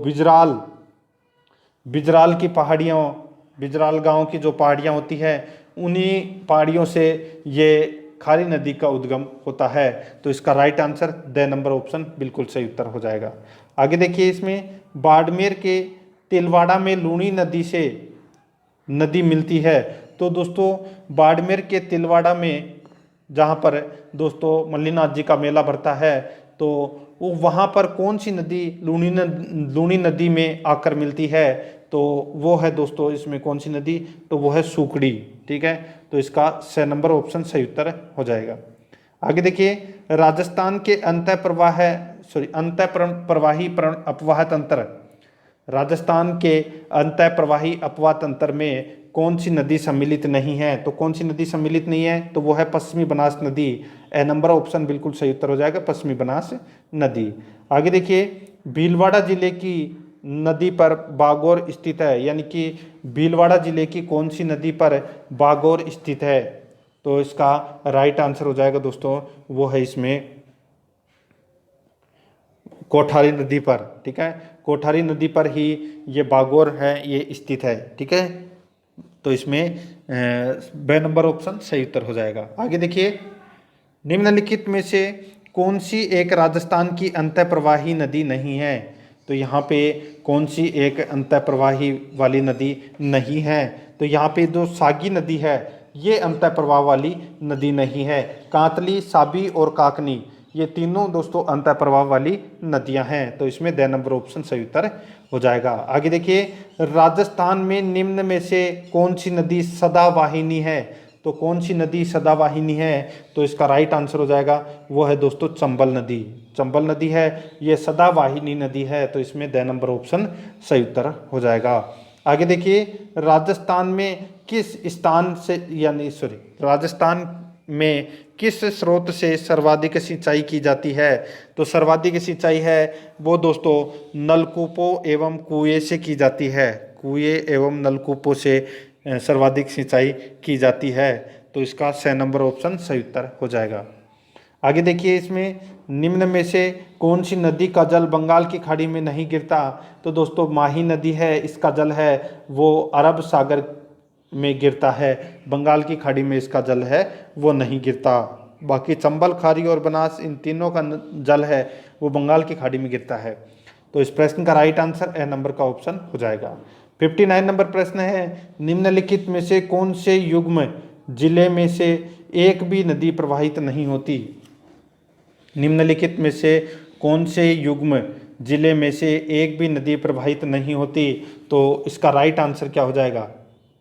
बिजराल की पहाड़ियों, बिजराल गांव की जो पहाड़ियाँ होती है उन्हीं पहाड़ियों से ये खारी नदी का उद्गम होता है। तो इसका राइट आंसर 2 नंबर ऑप्शन बिल्कुल सही उत्तर हो जाएगा। आगे देखिए, इसमें बाड़मेर के तिलवाड़ा में लूणी नदी से नदी मिलती है। तो दोस्तों बाड़मेर के तिलवाड़ा में जहाँ पर दोस्तों मल्लीनाथ जी का मेला भरता है तो वो वहाँ पर कौन सी नदी लूणी नदी में आकर मिलती है? तो वो है दोस्तों इसमें कौन सी नदी? तो वो है सूकड़ी। ठीक है, तो इसका 6 नंबर ऑप्शन सही उत्तर हो जाएगा। आगे देखिए, राजस्थान के अंतःप्रवाही अपवाह तंत्र, राजस्थान के अंतःप्रवाही अपवाह तंत्र में कौन सी नदी सम्मिलित नहीं है? तो कौन सी नदी सम्मिलित नहीं है? तो वो है पश्चिमी बनास नदी। ए नंबर ऑप्शन बिल्कुल सही उत्तर हो जाएगा पश्चिमी बनास नदी। आगे देखिए, भीलवाड़ा जिले की नदी पर बागौर स्थित है, यानी कि भीलवाड़ा जिले की कौन सी नदी पर बागौर स्थित है? तो इसका राइट आंसर हो जाएगा दोस्तों वो है इसमें कोठारी नदी पर। ठीक है, कोठारी नदी पर ही ये बागौर है ये स्थित है। ठीक है, तो इसमें 2 नंबर ऑप्शन सही उत्तर हो जाएगा। आगे देखिए, निम्नलिखित में से कौन सी एक राजस्थान की अंतःप्रवाही नदी नहीं है? तो यहाँ पे कौन सी एक अंतःप्रवाही वाली नदी नहीं है? तो यहाँ पे जो सागी नदी है ये अंतःप्रवाह वाली नदी नहीं है। कांतली, साबी और काकनी ये तीनों दोस्तों अंतःप्रवाह वाली नदियां हैं। तो इसमें 2 नंबर ऑप्शन सही उत्तर हो जाएगा। आगे देखिए, राजस्थान में निम्न में से कौन सी नदी सदावाहिनी है? तो कौन सी नदी सदावाहिनी है? तो इसका राइट आंसर हो जाएगा वो है दोस्तों चंबल नदी। चंबल नदी है ये सदावाहिनी नदी है। तो इसमें 2 नंबर ऑप्शन सही उत्तर हो जाएगा। आगे देखिए, राजस्थान में किस स्थान से राजस्थान में किस स्रोत से सर्वाधिक सिंचाई की जाती है? तो सर्वाधिक सिंचाई है वो दोस्तों नलकूपों एवं कुएं से की जाती है। कुएं एवं नलकूपों से सर्वाधिक सिंचाई की जाती है। तो इसका 6 नंबर ऑप्शन सही उत्तर हो जाएगा। आगे देखिए, इसमें निम्न में से कौन सी नदी का जल बंगाल की खाड़ी में नहीं गिरता? तो दोस्तों माही नदी है इसका जल है वो अरब सागर में गिरता है, बंगाल की खाड़ी में इसका जल है वो नहीं गिरता। बाकी चंबल, खारी और बनास इन तीनों का जल है वो बंगाल की खाड़ी में गिरता है। तो इस प्रश्न का राइट आंसर ए नंबर का ऑप्शन हो जाएगा। 59 नंबर प्रश्न है, निम्नलिखित में से कौन से युग्म जिले में से एक भी नदी प्रवाहित नहीं होती। निम्नलिखित में से कौन से युग्म जिले में से एक भी नदी प्रवाहित नहीं होती? तो इसका राइट आंसर क्या हो जाएगा?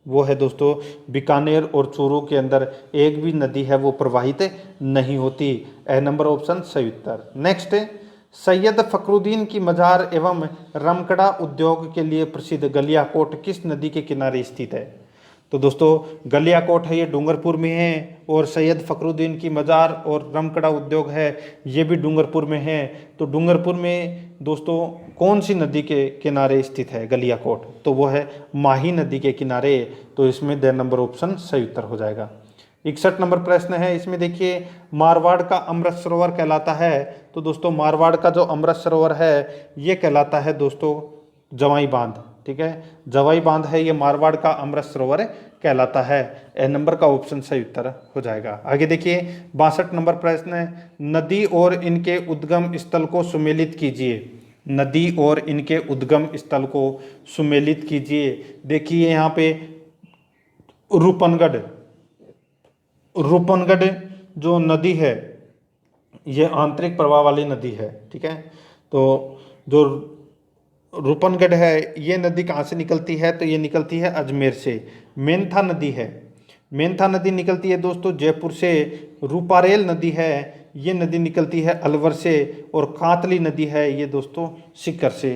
वो है दोस्तों बीकानेर और चूरू के अंदर एक भी नदी है वो प्रवाहित नहीं होती। ए नंबर ऑप्शन सही उत्तर। नेक्स्ट, सैयद फखरुद्दीन की मजार एवं रमकड़ा उद्योग के लिए प्रसिद्ध गलियाकोट किस नदी के किनारे स्थित है? तो दोस्तों गलियाकोट है ये डूंगरपुर में है, और सैयद फखरुद्दीन की मजार और रमकड़ा उद्योग है ये भी डूंगरपुर में है। तो डूंगरपुर में दोस्तों कौन सी नदी के किनारे स्थित है गलियाकोट? तो वो है माही नदी के किनारे। तो इसमें द नंबर ऑप्शन सही उत्तर हो जाएगा। 61 नंबर प्रश्न है, इसमें देखिए मारवाड़ का अमृत सरोवर कहलाता है। तो दोस्तों मारवाड़ का जो अमृत सरोवर है ये कहलाता है दोस्तों जवाई बांध। ठीक है, जवाई बांध है ये मारवाड़ का अमृत सरोवर कहलाता है। ए नंबर का ऑप्शन सही उत्तर हो जाएगा। आगे देखिए 62 नंबर प्रश्न है, नदी और इनके उद्गम स्थल को सुमेलित कीजिए। नदी और इनके उद्गम स्थल को सुमेलित कीजिए। देखिए यहाँ पे रूपनगढ़ जो नदी है ये आंतरिक प्रवाह वाली नदी है। ठीक है, तो जो रूपनगढ़ है ये नदी कहाँ से निकलती है? तो ये निकलती है अजमेर से। मेंथा नदी है, मेंथा नदी निकलती है दोस्तों जयपुर से। रूपारेल नदी है ये नदी निकलती है अलवर से। और कातली नदी है ये दोस्तों सीकर से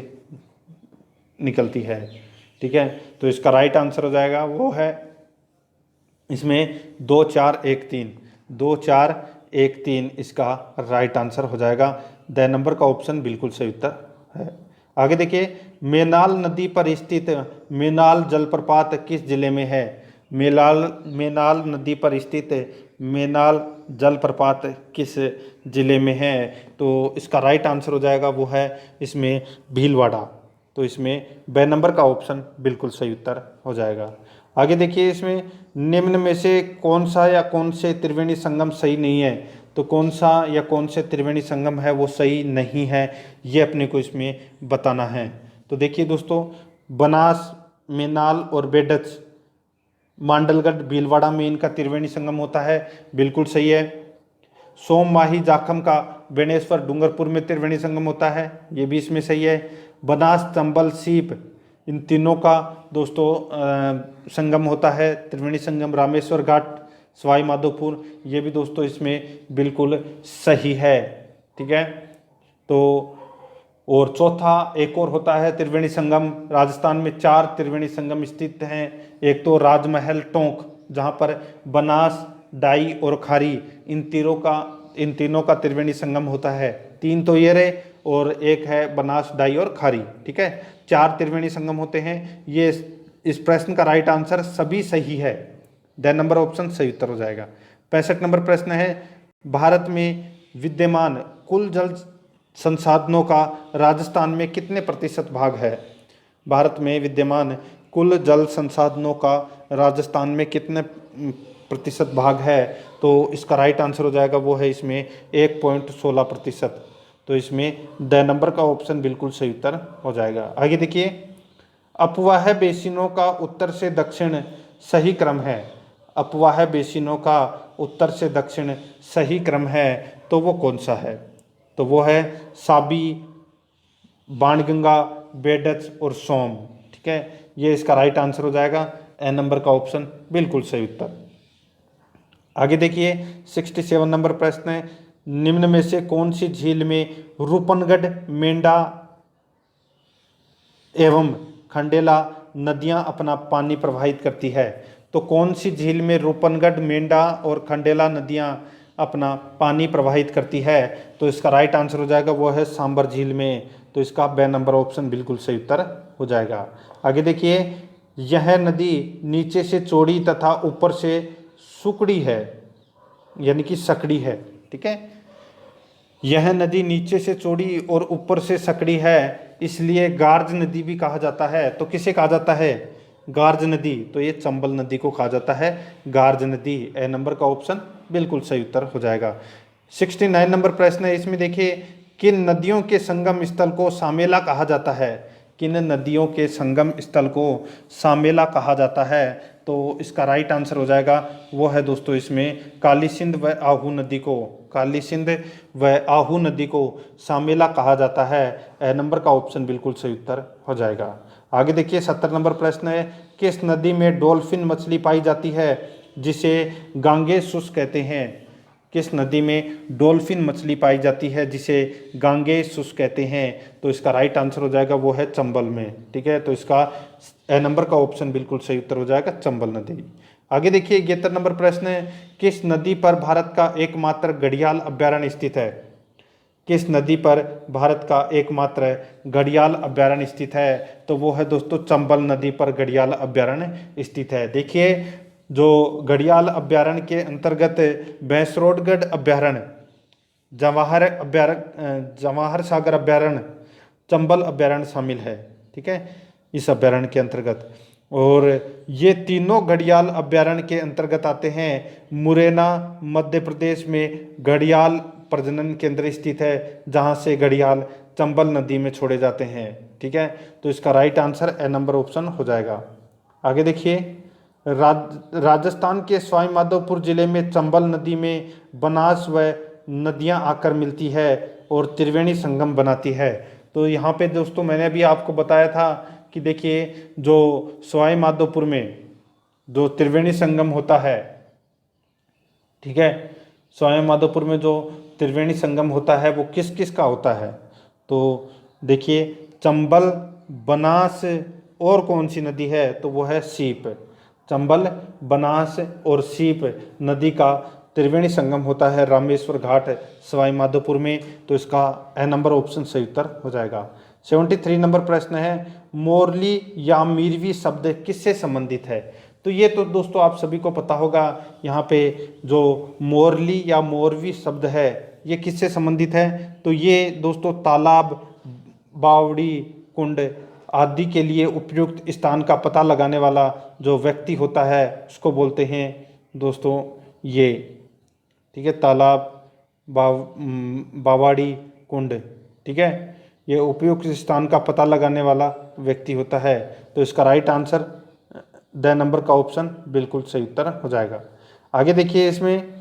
निकलती है। ठीक है, तो इसका राइट आंसर हो जाएगा वो है इसमें 2 4 1 3, 2 4 1 3 इसका राइट आंसर हो जाएगा। द नंबर का ऑप्शन बिल्कुल सही उत्तर है। आगे देखिए मेनाल नदी पर स्थित मेनाल जलप्रपात किस जिले में है? मेनाल नदी पर स्थित मेनाल जलप्रपात किस जिले में है? तो इसका राइट आंसर हो जाएगा वो है इसमें भीलवाड़ा। तो इसमें ब नंबर का ऑप्शन बिल्कुल सही उत्तर हो जाएगा। आगे देखिए इसमें निम्न में से कौन सा या कौन से त्रिवेणी संगम सही नहीं है? तो कौन सा या कौन से त्रिवेणी संगम है वो सही नहीं है ये अपने को इसमें बताना है। तो देखिए दोस्तों बनास, मेनाल और बेडच मांडलगढ़ भीलवाड़ा में इनका त्रिवेणी संगम होता है, बिल्कुल सही है। सोम माही जाखम का बेणेश्वर डूंगरपुर में त्रिवेणी संगम होता है, ये भी इसमें सही है। बनास, चंबल, सीप इन तीनों का दोस्तों संगम होता है त्रिवेणी संगम रामेश्वर घाट सवाई माधोपुर, ये भी दोस्तों इसमें बिल्कुल सही है। ठीक है, तो और चौथा एक और होता है त्रिवेणी संगम। राजस्थान में 4 त्रिवेणी संगम स्थित हैं। एक तो राजमहल टोंक जहाँ पर बनास, डाई और खारी इन तीनों का त्रिवेणी संगम होता है। 3 तो ये रहे और एक है बनास, डाई और खारी। ठीक है, 4 त्रिवेणी संगम होते हैं। ये इस प्रश्न का राइट आंसर सभी सही है। द नंबर ऑप्शन सही उत्तर हो जाएगा। 65 नंबर प्रश्न है, भारत में विद्यमान कुल जल संसाधनों का राजस्थान में कितने प्रतिशत भाग है? भारत में विद्यमान कुल जल संसाधनों का राजस्थान में कितने प्रतिशत भाग है? तो इसका राइट आंसर हो जाएगा वो है इसमें 1.16%। तो इसमें द नंबर का ऑप्शन बिल्कुल सही उत्तर हो जाएगा। आगे देखिए अपवाह बेसिनों का उत्तर से दक्षिण सही क्रम है। अपवाह बेसिनों का उत्तर से दक्षिण सही क्रम है तो वो कौन सा है? तो वो है साबी, बाणगंगा, बेडच और सोम। ठीक है, ये इसका राइट आंसर हो जाएगा। ए नंबर का ऑप्शन बिल्कुल सही उत्तर। आगे देखिए 67 नंबर प्रश्न है, निम्न में से कौन सी झील में रूपनगढ़, मेंढा एवं खंडेला नदियां अपना पानी प्रवाहित करती है? तो कौन सी झील में रूपनगढ़, मेंढा और खंडेला नदियां अपना पानी प्रवाहित करती है? तो इसका राइट आंसर हो जाएगा वो है सांबर झील में। तो इसका ब नंबर ऑप्शन बिल्कुल सही उत्तर हो जाएगा। आगे देखिए यह नदी नीचे से चौड़ी तथा ऊपर से सुकड़ी है, यानी कि सकड़ी है। ठीक है, यह नदी नीचे से चौड़ी और ऊपर से सकड़ी है, इसलिए गार्ज नदी भी कहा जाता है। तो किसे कहा जाता है? गार्ज नदी। तो ये चंबल नदी को कहा जाता है गार्ज नदी। ए नंबर का ऑप्शन बिल्कुल सही उत्तर हो जाएगा। 69 नंबर प्रश्न है, इसमें देखिए किन नदियों के संगम स्थल को सामेला कहा जाता है? किन नदियों के संगम स्थल को सामेला कहा जाता है? तो इसका राइट आंसर हो जाएगा वो है दोस्तों इसमें काली सिंध व आहू नदी को, काली सिंध व आहू नदी को सामेला कहा जाता है। ए नंबर का ऑप्शन बिल्कुल सही उत्तर हो जाएगा। आगे देखिए 70 नंबर प्रश्न है, किस नदी में डॉल्फिन मछली पाई जाती है जिसे गांगेसुस कहते हैं? किस नदी में डॉल्फिन मछली पाई जाती है जिसे गांगेसुस कहते हैं? तो इसका राइट आंसर हो जाएगा वो है चंबल में। ठीक है, तो इसका ए नंबर का ऑप्शन बिल्कुल सही उत्तर हो जाएगा चंबल नदी। आगे देखिए 71 नंबर प्रश्न है, किस नदी पर भारत का एकमात्र घड़ियाल अभ्यारण्य स्थित है? किस नदी पर भारत का एकमात्र घड़ियाल अभ्यारण्य स्थित है? तो वो है दोस्तों चंबल नदी पर घड़ियाल अभ्यारण्य स्थित है। देखिए जो घड़ियाल अभ्यारण्य के अंतर्गत भैंसरोडगढ़ अभ्यारण्य, जवाहर सागर अभ्यारण्य, चंबल अभ्यारण्य शामिल है। ठीक है, इस अभ्यारण्य के अंतर्गत, और ये तीनों घड़ियाल अभ्यारण्य के अंतर्गत आते हैं। मुरैना मध्य प्रदेश में घड़ियाल प्रजनन केंद्र स्थित है जहां से घड़ियाल चंबल नदी में छोड़े जाते हैं। ठीक है, तो इसका right answer A number option हो जाएगा। आगे देखिए राजस्थान के सवाई माधोपुर जिले में चंबल नदी में बनास व नदियां आकर मिलती है और त्रिवेणी संगम बनाती है। तो यहाँ पे दोस्तों मैंने अभी आपको बताया था कि देखिए जो सवाई माधोपुर में जो त्रिवेणी संगम होता है, ठीक है, सवाई माधोपुर में जो त्रिवेणी संगम होता है वो किस किस का होता है? तो देखिए चंबल, बनास और कौन सी नदी है? तो वो है सीप। चंबल, बनास और सीप नदी का त्रिवेणी संगम होता है रामेश्वर घाट सवाई माधोपुर में। तो इसका ए नंबर ऑप्शन सही उत्तर हो जाएगा। 73 नंबर प्रश्न है, मोरली या मीरवी शब्द किससे संबंधित है? तो ये तो दोस्तों आप सभी को पता होगा, यहाँ पे जो मोरली या मोरवी शब्द है ये किससे संबंधित है? तो ये दोस्तों तालाब, बावड़ी, कुंड आदि के लिए उपयुक्त स्थान का पता लगाने वाला जो व्यक्ति होता है उसको बोलते हैं दोस्तों ये, ठीक है, तालाब, बावड़ी, कुंड, ठीक है, ये उपयुक्त स्थान का पता लगाने वाला व्यक्ति होता है। तो इसका राइट आंसर द नंबर का ऑप्शन बिल्कुल सही उत्तर हो जाएगा। आगे देखिए इसमें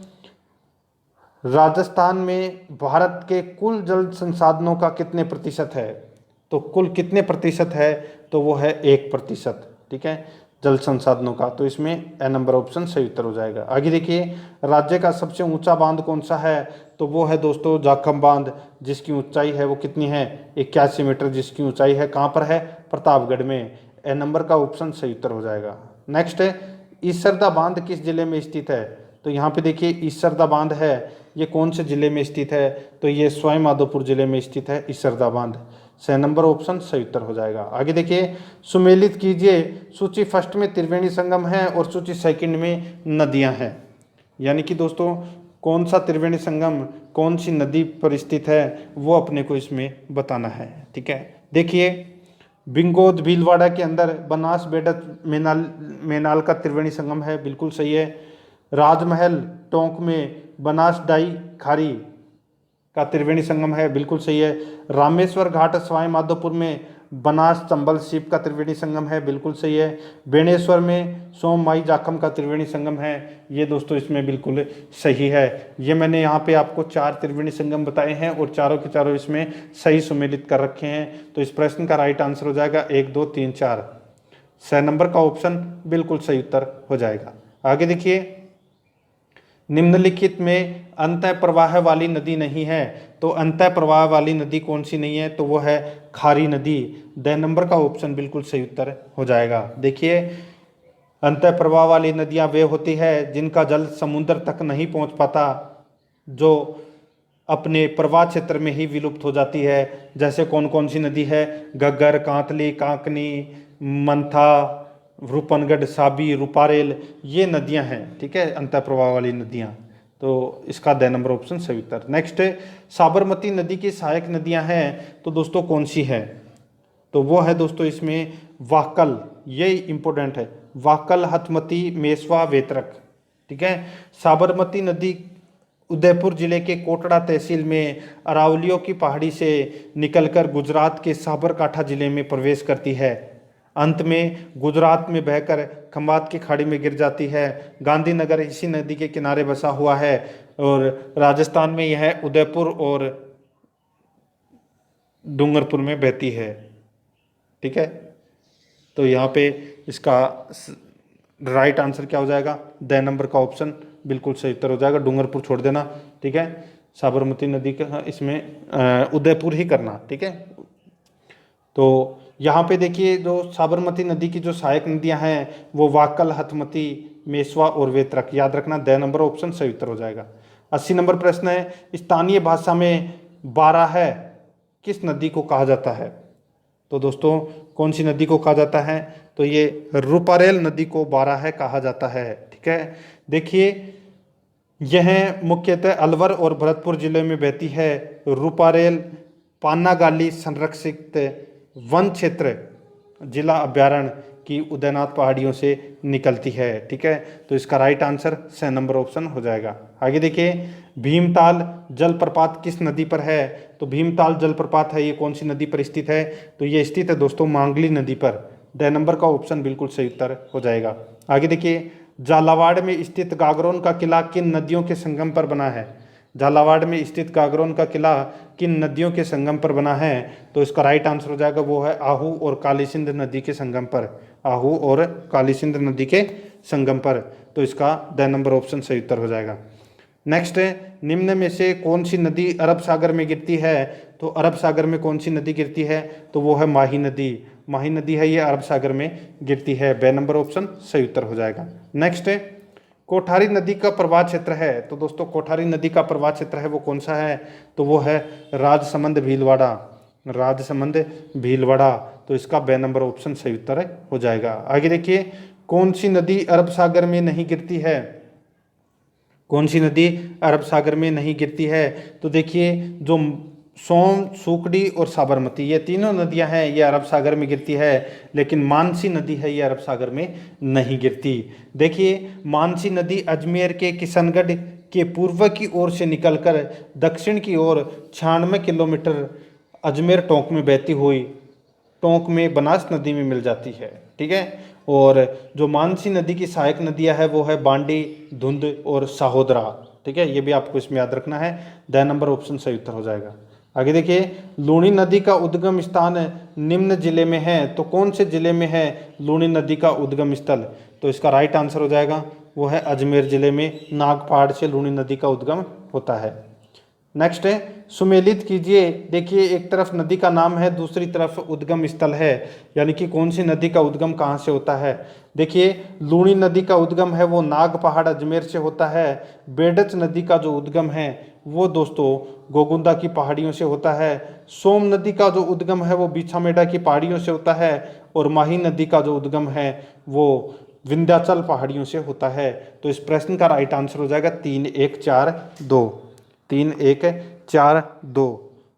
राजस्थान में भारत के कुल जल संसाधनों का कितने प्रतिशत है? तो कुल कितने प्रतिशत है? तो वो है 1%। ठीक है, जल संसाधनों का। तो इसमें ए नंबर ऑप्शन सही उत्तर हो जाएगा। आगे देखिए राज्य का सबसे ऊंचा बांध कौन सा है? तो वो है दोस्तों जाखम बांध, जिसकी ऊंचाई है वो कितनी है? 81 मीटर जिसकी ऊंचाई है। कहाँ पर है? प्रतापगढ़ में। ए नंबर का ऑप्शन सही उत्तर हो जाएगा। नेक्स्ट है ईसरदा बांध किस जिले में स्थित है? तो यहाँ पे देखिए ईसरदा बांध है, ये कौन से जिले में स्थित है? तो ये सवाई माधोपुर जिले में स्थित है ईसरदा बांध। 6 नंबर ऑप्शन सही उत्तर हो जाएगा। आगे देखिए सुमेलित कीजिए, सूची फर्स्ट में त्रिवेणी संगम है और सूची सेकंड में नदियां हैं। यानी कि दोस्तों कौन सा त्रिवेणी संगम कौन सी नदी पर स्थित है वो अपने को इसमें बताना है। ठीक है, देखिए बिंगोद भीलवाड़ा के अंदर बनास बेडत मेनाल का त्रिवेणी संगम है, बिल्कुल सही है। राजमहल टोंक में बनास डाई खारी का त्रिवेणी संगम है, बिल्कुल सही है। रामेश्वर घाट सवाई माधोपुर में बनास चंबल सीप का त्रिवेणी संगम है, बिल्कुल सही है। बेणेश्वर में सोम माई जाखम का त्रिवेणी संगम है, ये दोस्तों इसमें बिल्कुल सही है। ये मैंने यहाँ पे आपको 4 त्रिवेणी संगम बताए हैं और चारों के चारों इसमें सही सुमेलित कर रखे हैं। तो इस प्रश्न का राइट आंसर हो जाएगा 1, 2, 3, 4। 6 नंबर का ऑप्शन बिल्कुल सही उत्तर हो जाएगा। आगे देखिए निम्नलिखित में अंतः प्रवाह वाली नदी नहीं है, तो अंतः प्रवाह वाली नदी कौन सी नहीं है? तो वो है खारी नदी। द नंबर का ऑप्शन बिल्कुल सही उत्तर हो जाएगा। देखिए अंतः प्रवाह वाली नदियां वे होती है जिनका जल समुद्र तक नहीं पहुंच पाता, जो अपने प्रवाह क्षेत्र में ही विलुप्त हो जाती है। जैसे कौन कौन सी नदी है? घग्गर, कांतली, कांकनी, मंथा, रूपनगढ़, साबी, रूपारेल, ये नदियां हैं। ठीक है, अंतः प्रवाह वाली नदियां। तो इसका द नंबर ऑप्शन सही उत्तर। नेक्स्ट साबरमती नदी की सहायक नदियां हैं, तो दोस्तों कौन सी है? तो वो है दोस्तों इसमें वाकल, ये इंपॉर्टेंट है, वाकल, हथमती, मेसवा, वेतरक। ठीक है, साबरमती नदी उदयपुर जिले के कोटड़ा तहसील में अरावलियों की पहाड़ी से निकलकर गुजरात के साबरकांठा जिले में प्रवेश करती है। अंत में गुजरात में बहकर खंबात की खाड़ी में गिर जाती है। गांधीनगर इसी नदी के किनारे बसा हुआ है और राजस्थान में यह उदयपुर और डूंगरपुर में बहती है। ठीक है, तो यहाँ पे इसका राइट आंसर क्या हो जाएगा? द नंबर का ऑप्शन बिल्कुल सही उत्तर हो जाएगा। डूंगरपुर छोड़ देना। ठीक है, साबरमती नदी का इसमें उदयपुर ही करना। ठीक है, तो यहाँ पे देखिए जो साबरमती नदी की जो सहायक नदियाँ हैं वो वाकल, हथमती, मेसवा और वेत्रक, याद रखना द नंबर ऑप्शन सही उत्तर हो जाएगा। 80 नंबर प्रश्न है, स्थानीय भाषा में बाराह किस नदी को कहा जाता है? तो दोस्तों कौन सी नदी को कहा जाता है? तो ये रूपारेल नदी को बाराह कहा जाता है। ठीक है, देखिए यह मुख्यतः अलवर और भरतपुर जिले में बहती है। रूपारेल पानागाली संरक्षित वन क्षेत्र जिला अभ्यारण्य की उदयनाथ पहाड़ियों से निकलती है। ठीक है, तो इसका राइट आंसर स नंबर ऑप्शन हो जाएगा। आगे देखिए, भीमताल जलप्रपात किस नदी पर है? तो भीमताल जलप्रपात है ये कौन सी नदी पर स्थित है? तो ये स्थित है दोस्तों मांगली नदी पर। द नंबर का ऑप्शन बिल्कुल सही उत्तर हो जाएगा। आगे देखिए, झालावाड़ में स्थित गागरोन का किला किन नदियों के संगम पर बना है? झालावाड़ में स्थित गागरोन का किला किन नदियों के संगम पर बना है? तो इसका राइट आंसर हो जाएगा वो है आहू और काली सिंध नदी के संगम पर। आहू और काली सिंध नदी के संगम पर, तो इसका द नंबर ऑप्शन सही उत्तर हो जाएगा। नेक्स्ट है, निम्न में से कौन सी नदी अरब सागर में गिरती है? तो अरब सागर में कौन सी नदी गिरती है? तो वो है माही नदी। माही नदी है ये अरब सागर में गिरती है। ब नंबर ऑप्शन सही उत्तर हो जाएगा। नेक्स्ट है, कोठारी नदी का प्रवाह क्षेत्र है। तो दोस्तों कोठारी नदी का प्रवाह क्षेत्र है वो कौन सा है? तो वो है राजसमंद भीलवाड़ा। राजसमंद भीलवाड़ा, तो इसका ब नंबर ऑप्शन सही उत्तर हो जाएगा। आगे देखिए, कौन सी नदी अरब सागर में नहीं गिरती है? कौन सी नदी अरब सागर में नहीं गिरती है? तो देखिए जो सोम, सूखड़ी और साबरमती ये तीनों नदियां हैं ये अरब सागर में गिरती है, लेकिन मानसी नदी है ये अरब सागर में नहीं गिरती। देखिए मानसी नदी अजमेर के किशनगढ़ के पूर्व की ओर से निकलकर दक्षिण की ओर 96 किलोमीटर अजमेर टोंक में बहती हुई टोंक में बनास नदी में मिल जाती है। ठीक है, और जो मानसी नदी की सहायक नदियां है वो है बांडी, धुंध और साहोदरा। ठीक है, ये भी आपको इसमें याद रखना है। द नंबर ऑप्शन सही उत्तर हो जाएगा। आगे देखिए, लूणी नदी का उद्गम स्थान निम्न जिले में है। तो कौन से जिले में है लूणी नदी का उद्गम स्थल? तो इसका राइट आंसर हो जाएगा वो है अजमेर जिले में। नाग पहाड़ से लूणी नदी का उद्गम होता है। नेक्स्ट है, सुमेलित कीजिए। देखिए एक तरफ नदी का नाम है, दूसरी तरफ उद्गम स्थल है, यानी कि कौन सी नदी का उद्गम कहाँ से होता है? देखिए लूणी नदी का उद्गम है वो नाग पहाड़ अजमेर से होता है। बेडच नदी का जो उद्गम है वो दोस्तों गोगुंदा की पहाड़ियों से होता है। सोम नदी का जो उद्गम है वो बीछामेड़ा की पहाड़ियों से होता है। और माही नदी का जो उद्गम है वो विंध्याचल पहाड़ियों से होता है। तो इस प्रश्न का राइट आंसर हो जाएगा 3, 1, 4, 2। 3, 1, 4, 2।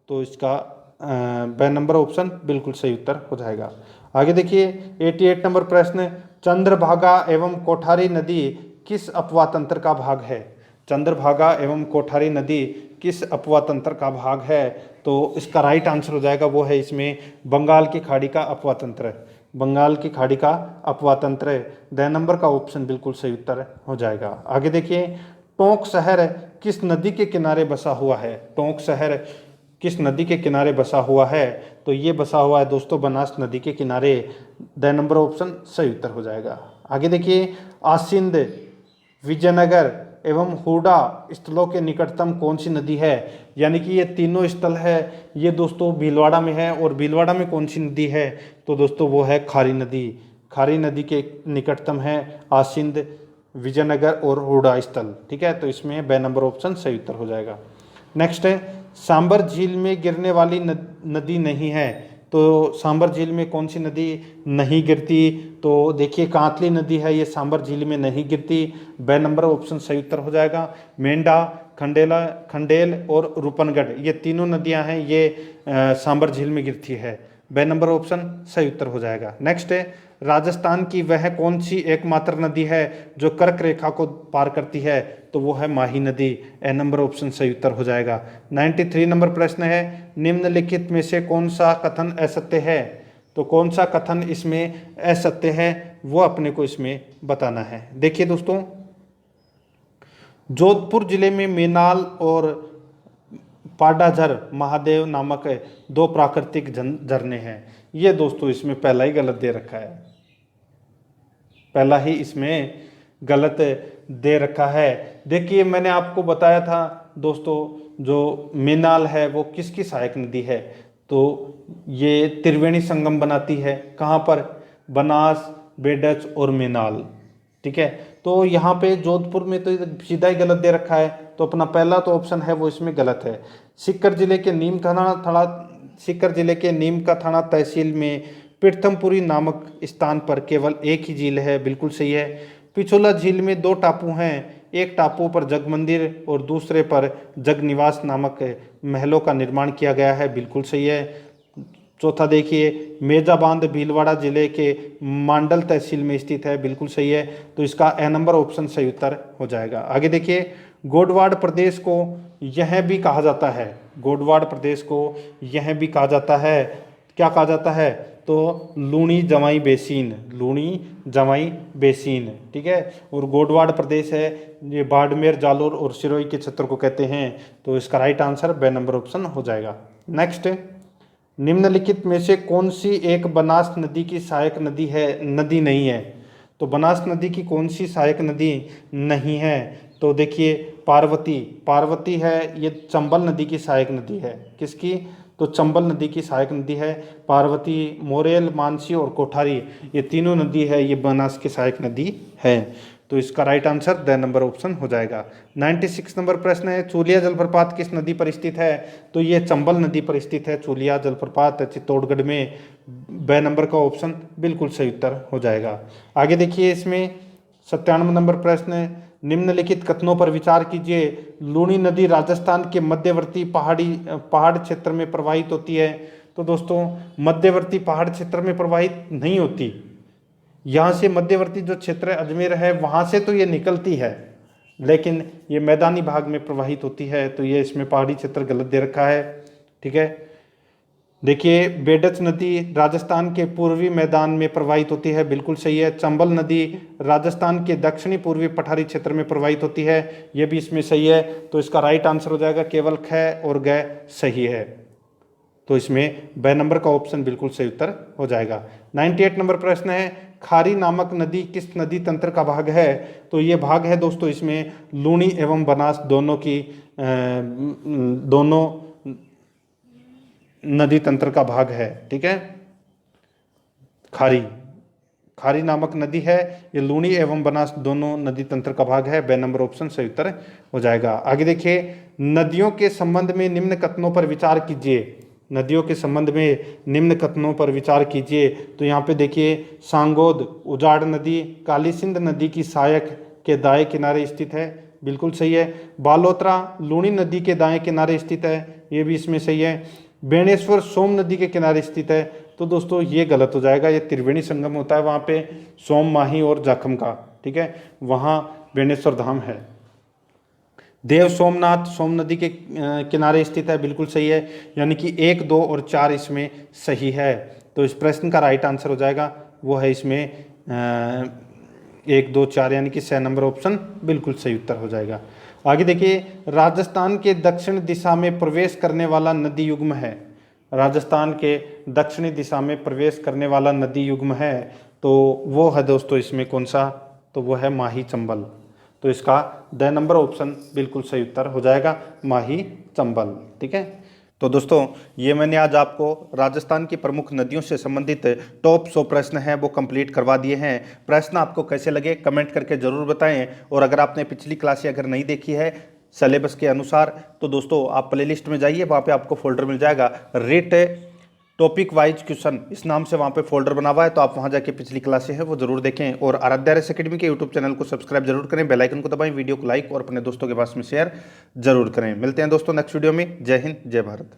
तो इसका ब नंबर ऑप्शन बिल्कुल सही उत्तर हो जाएगा। आगे देखिए 88 नंबर प्रश्न, चंद्रभागा एवं कोठारी नदी किस अपवाह तंत्र का भाग है? चंद्रभागा एवं कोठारी नदी किस अपवाह तंत्र का भाग है? तो इसका राइट आंसर हो जाएगा वो है इसमें बंगाल की खाड़ी का अपवाह तंत्र। बंगाल की खाड़ी का अपवाह तंत्र। द नंबर का ऑप्शन बिल्कुल सही उत्तर हो जाएगा। आगे देखिए, टोंक शहर किस नदी के किनारे बसा हुआ है? टोंक शहर किस नदी के किनारे बसा हुआ है? तो ये बसा हुआ है दोस्तों बनास नदी के किनारे। द नंबर ऑप्शन सही उत्तर हो जाएगा। आगे देखिए, आसिंद, विजयनगर एवं हुडा स्थलों के निकटतम कौन सी नदी है? यानी कि ये तीनों स्थल है ये दोस्तों भीलवाड़ा में है। और भीलवाड़ा में कौन सी नदी है? तो दोस्तों वो है खारी नदी। खारी नदी के निकटतम है आसिंद, विजयनगर और हुडा स्थल। ठीक है, तो इसमें ब नंबर ऑप्शन सही उत्तर हो जाएगा। नेक्स्ट है, सांबर झील में गिरने वाली नदी नहीं है। तो सांबर झील में कौन सी नदी नहीं गिरती? तो देखिए कांतली नदी है ये सांबर झील में नहीं गिरती। ब नंबर ऑप्शन सही उत्तर हो जाएगा। मेंढा, खंडेल और रूपनगढ़ ये तीनों नदियां हैं ये सांबर झील में गिरती है। ब नंबर ऑप्शन सही उत्तर हो जाएगा। नेक्स्ट है, राजस्थान की वह कौन सी एकमात्र नदी है जो कर्क रेखा को पार करती है, तो वो है माही नदी। ए नंबर ऑप्शन सही उत्तर हो जाएगा। 93 नंबर प्रश्न है, निम्नलिखित में से कौन सा कथन असत्य है, तो कौन सा कथन इसमें असत्य है वो अपने को इसमें बताना है। देखिए दोस्तों, जोधपुर जिले में मेनाल और पाडाझर महादेव नामक 2 प्राकृतिक झरने हैं। ये दोस्तों इसमें पहला ही गलत दे रखा है, पहला ही इसमें गलत दे रखा है। देखिए मैंने आपको बताया था दोस्तों, जो मेनाल है वो किसकी सहायक नदी है, तो ये त्रिवेणी संगम बनाती है। कहाँ पर? बनास, बेडच और मेनाल। ठीक है, तो यहाँ पे जोधपुर में तो सीधा ही गलत दे रखा है, तो अपना पहला तो ऑप्शन है वो इसमें गलत है। सीकर जिले के नीम का थाना तहसील में पीर्थमपुरी नामक स्थान पर केवल एक ही झील है, बिल्कुल सही है। पिछोला झील में 2 टापू हैं, एक टापू पर जग मंदिर और दूसरे पर जग निवास नामक महलों का निर्माण किया गया है, बिल्कुल सही है। चौथा देखिए, मेजा बांध भीलवाड़ा जिले के मांडल तहसील में स्थित है, बिल्कुल सही है। तो इसका ए नंबर ऑप्शन सही उत्तर हो जाएगा। आगे देखिए, गोडवाड़ प्रदेश को यह भी कहा जाता है, गोडवाड़ प्रदेश को यह भी कहा जाता है, क्या कहा जाता है, तो लूणी जमाई बेसिन, लूणी जमाई बेसिन। ठीक है, और गोडवाड़ प्रदेश है ये बाड़मेर, जालोर और सिरोही के क्षेत्र को कहते हैं। तो इसका राइट आंसर बे नंबर ऑप्शन हो जाएगा। नेक्स्ट, निम्नलिखित में से कौन सी एक बनास नदी की सहायक नदी नहीं है, तो बनास नदी की कौन सी सहायक नदी नहीं है, तो देखिए पार्वती है, ये चंबल नदी की सहायक नदी है। किसकी? तो चंबल नदी की सहायक नदी है पार्वती। मोरेल, मानसी और कोठारी, ये तीनों नदी है, ये बनास की सहायक नदी है। तो इसका right answer the number option हो जाएगा। 96 नंबर प्रश्न है, चूलिया जलप्रपात किस नदी पर स्थित है, तो ये चंबल नदी पर स्थित है। चूलिया जलप्रपात चित्तौड़गढ़ में, ब नंबर का ऑप्शन बिल्कुल सही उत्तर हो जाएगा। आगे देखिए, इसमें 97 नंबर प्रश्न है, निम्नलिखित कथनों पर विचार कीजिए। लूणी नदी राजस्थान के मध्यवर्ती पहाड़ क्षेत्र में प्रवाहित होती है, तो दोस्तों मध्यवर्ती पहाड़ क्षेत्र में प्रवाहित नहीं होती, यहाँ से मध्यवर्ती जो क्षेत्र अजमेर है वहाँ से तो ये निकलती है, लेकिन ये मैदानी भाग में प्रवाहित होती है, तो ये इसमें पहाड़ी क्षेत्र गलत दे रखा है। ठीक है, देखिए बेडच नदी राजस्थान के पूर्वी मैदान में प्रवाहित होती है, बिल्कुल सही है। चंबल नदी राजस्थान के दक्षिणी पूर्वी पठारी क्षेत्र में प्रवाहित होती है, ये भी इसमें सही है। तो इसका राइट आंसर हो जाएगा केवल ख और ग सही है, तो इसमें ब नंबर का ऑप्शन बिल्कुल सही उत्तर हो जाएगा। 98 नंबर प्रश्न है, खारी नामक नदी किस नदी तंत्र का भाग है, तो ये भाग है दोस्तों इसमें लूणी एवं बनास दोनों नदी तंत्र का भाग है। ठीक है, खारी नामक नदी है, ये लूणी एवं बनास दोनों नदी तंत्र का भाग है, बे नंबर ऑप्शन सही उत्तर हो जाएगा। आगे देखिए, नदियों के संबंध में निम्न कथनों पर विचार कीजिए। नदियों के संबंध में निम्न कथनों पर विचार कीजिए, तो यहाँ पे देखिए, सांगोद उजाड़ नदी काली सिंध नदी की सहायक के दाएं किनारे स्थित है, बिल्कुल सही है। बालोतरा लूणी नदी के दाएं किनारे स्थित है, ये भी इसमें सही है। बेणेश्वर सोम नदी के किनारे स्थित है, तो दोस्तों ये गलत हो जाएगा, ये त्रिवेणी संगम होता है वहाँ पे सोम, माही और जाखम का। ठीक है, वहाँ बेणेश्वर धाम है। देव सोमनाथ सोम नदी के किनारे स्थित है, बिल्कुल सही है, यानी कि 1, 2 और 4 इसमें सही है। तो इस प्रश्न का राइट आंसर हो जाएगा वो है इसमें 1, 2, 4 यानी कि 6 नंबर ऑप्शन बिल्कुल सही उत्तर हो जाएगा। आगे देखिए, राजस्थान के दक्षिण दिशा में प्रवेश करने वाला नदी युग्म है, राजस्थान के दक्षिणी दिशा में प्रवेश करने वाला नदी युग्म है, तो वो है दोस्तों इसमें कौन सा, तो वो है माही चंबल। तो इसका द नंबर ऑप्शन बिल्कुल सही उत्तर हो जाएगा, माही चंबल। ठीक है, तो दोस्तों ये मैंने आज आपको राजस्थान की प्रमुख नदियों से संबंधित टॉप 100 प्रश्न हैं वो कंप्लीट करवा दिए हैं। प्रश्न आपको कैसे लगे कमेंट करके ज़रूर बताएं, और अगर आपने पिछली क्लासें अगर नहीं देखी है सिलेबस के अनुसार, तो दोस्तों आप प्लेलिस्ट में जाइए, वहाँ पे आपको फोल्डर मिल जाएगा रिट टॉपिक वाइज क्वेश्चन, इस नाम से वहाँ पे फोल्डर बना हुआ है, तो आप वहाँ जाके पिछली क्लासें हैं वो जरूर देखें। और आराध्या RS एकेडमी के यूट्यूब चैनल को सब्सक्राइब जरूर करें, बेल आइकन को दबाएं, वीडियो को लाइक और अपने दोस्तों के पास में शेयर जरूर करें। मिलते हैं दोस्तों नेक्स्ट वीडियो में। जय हिंद, जय भारत।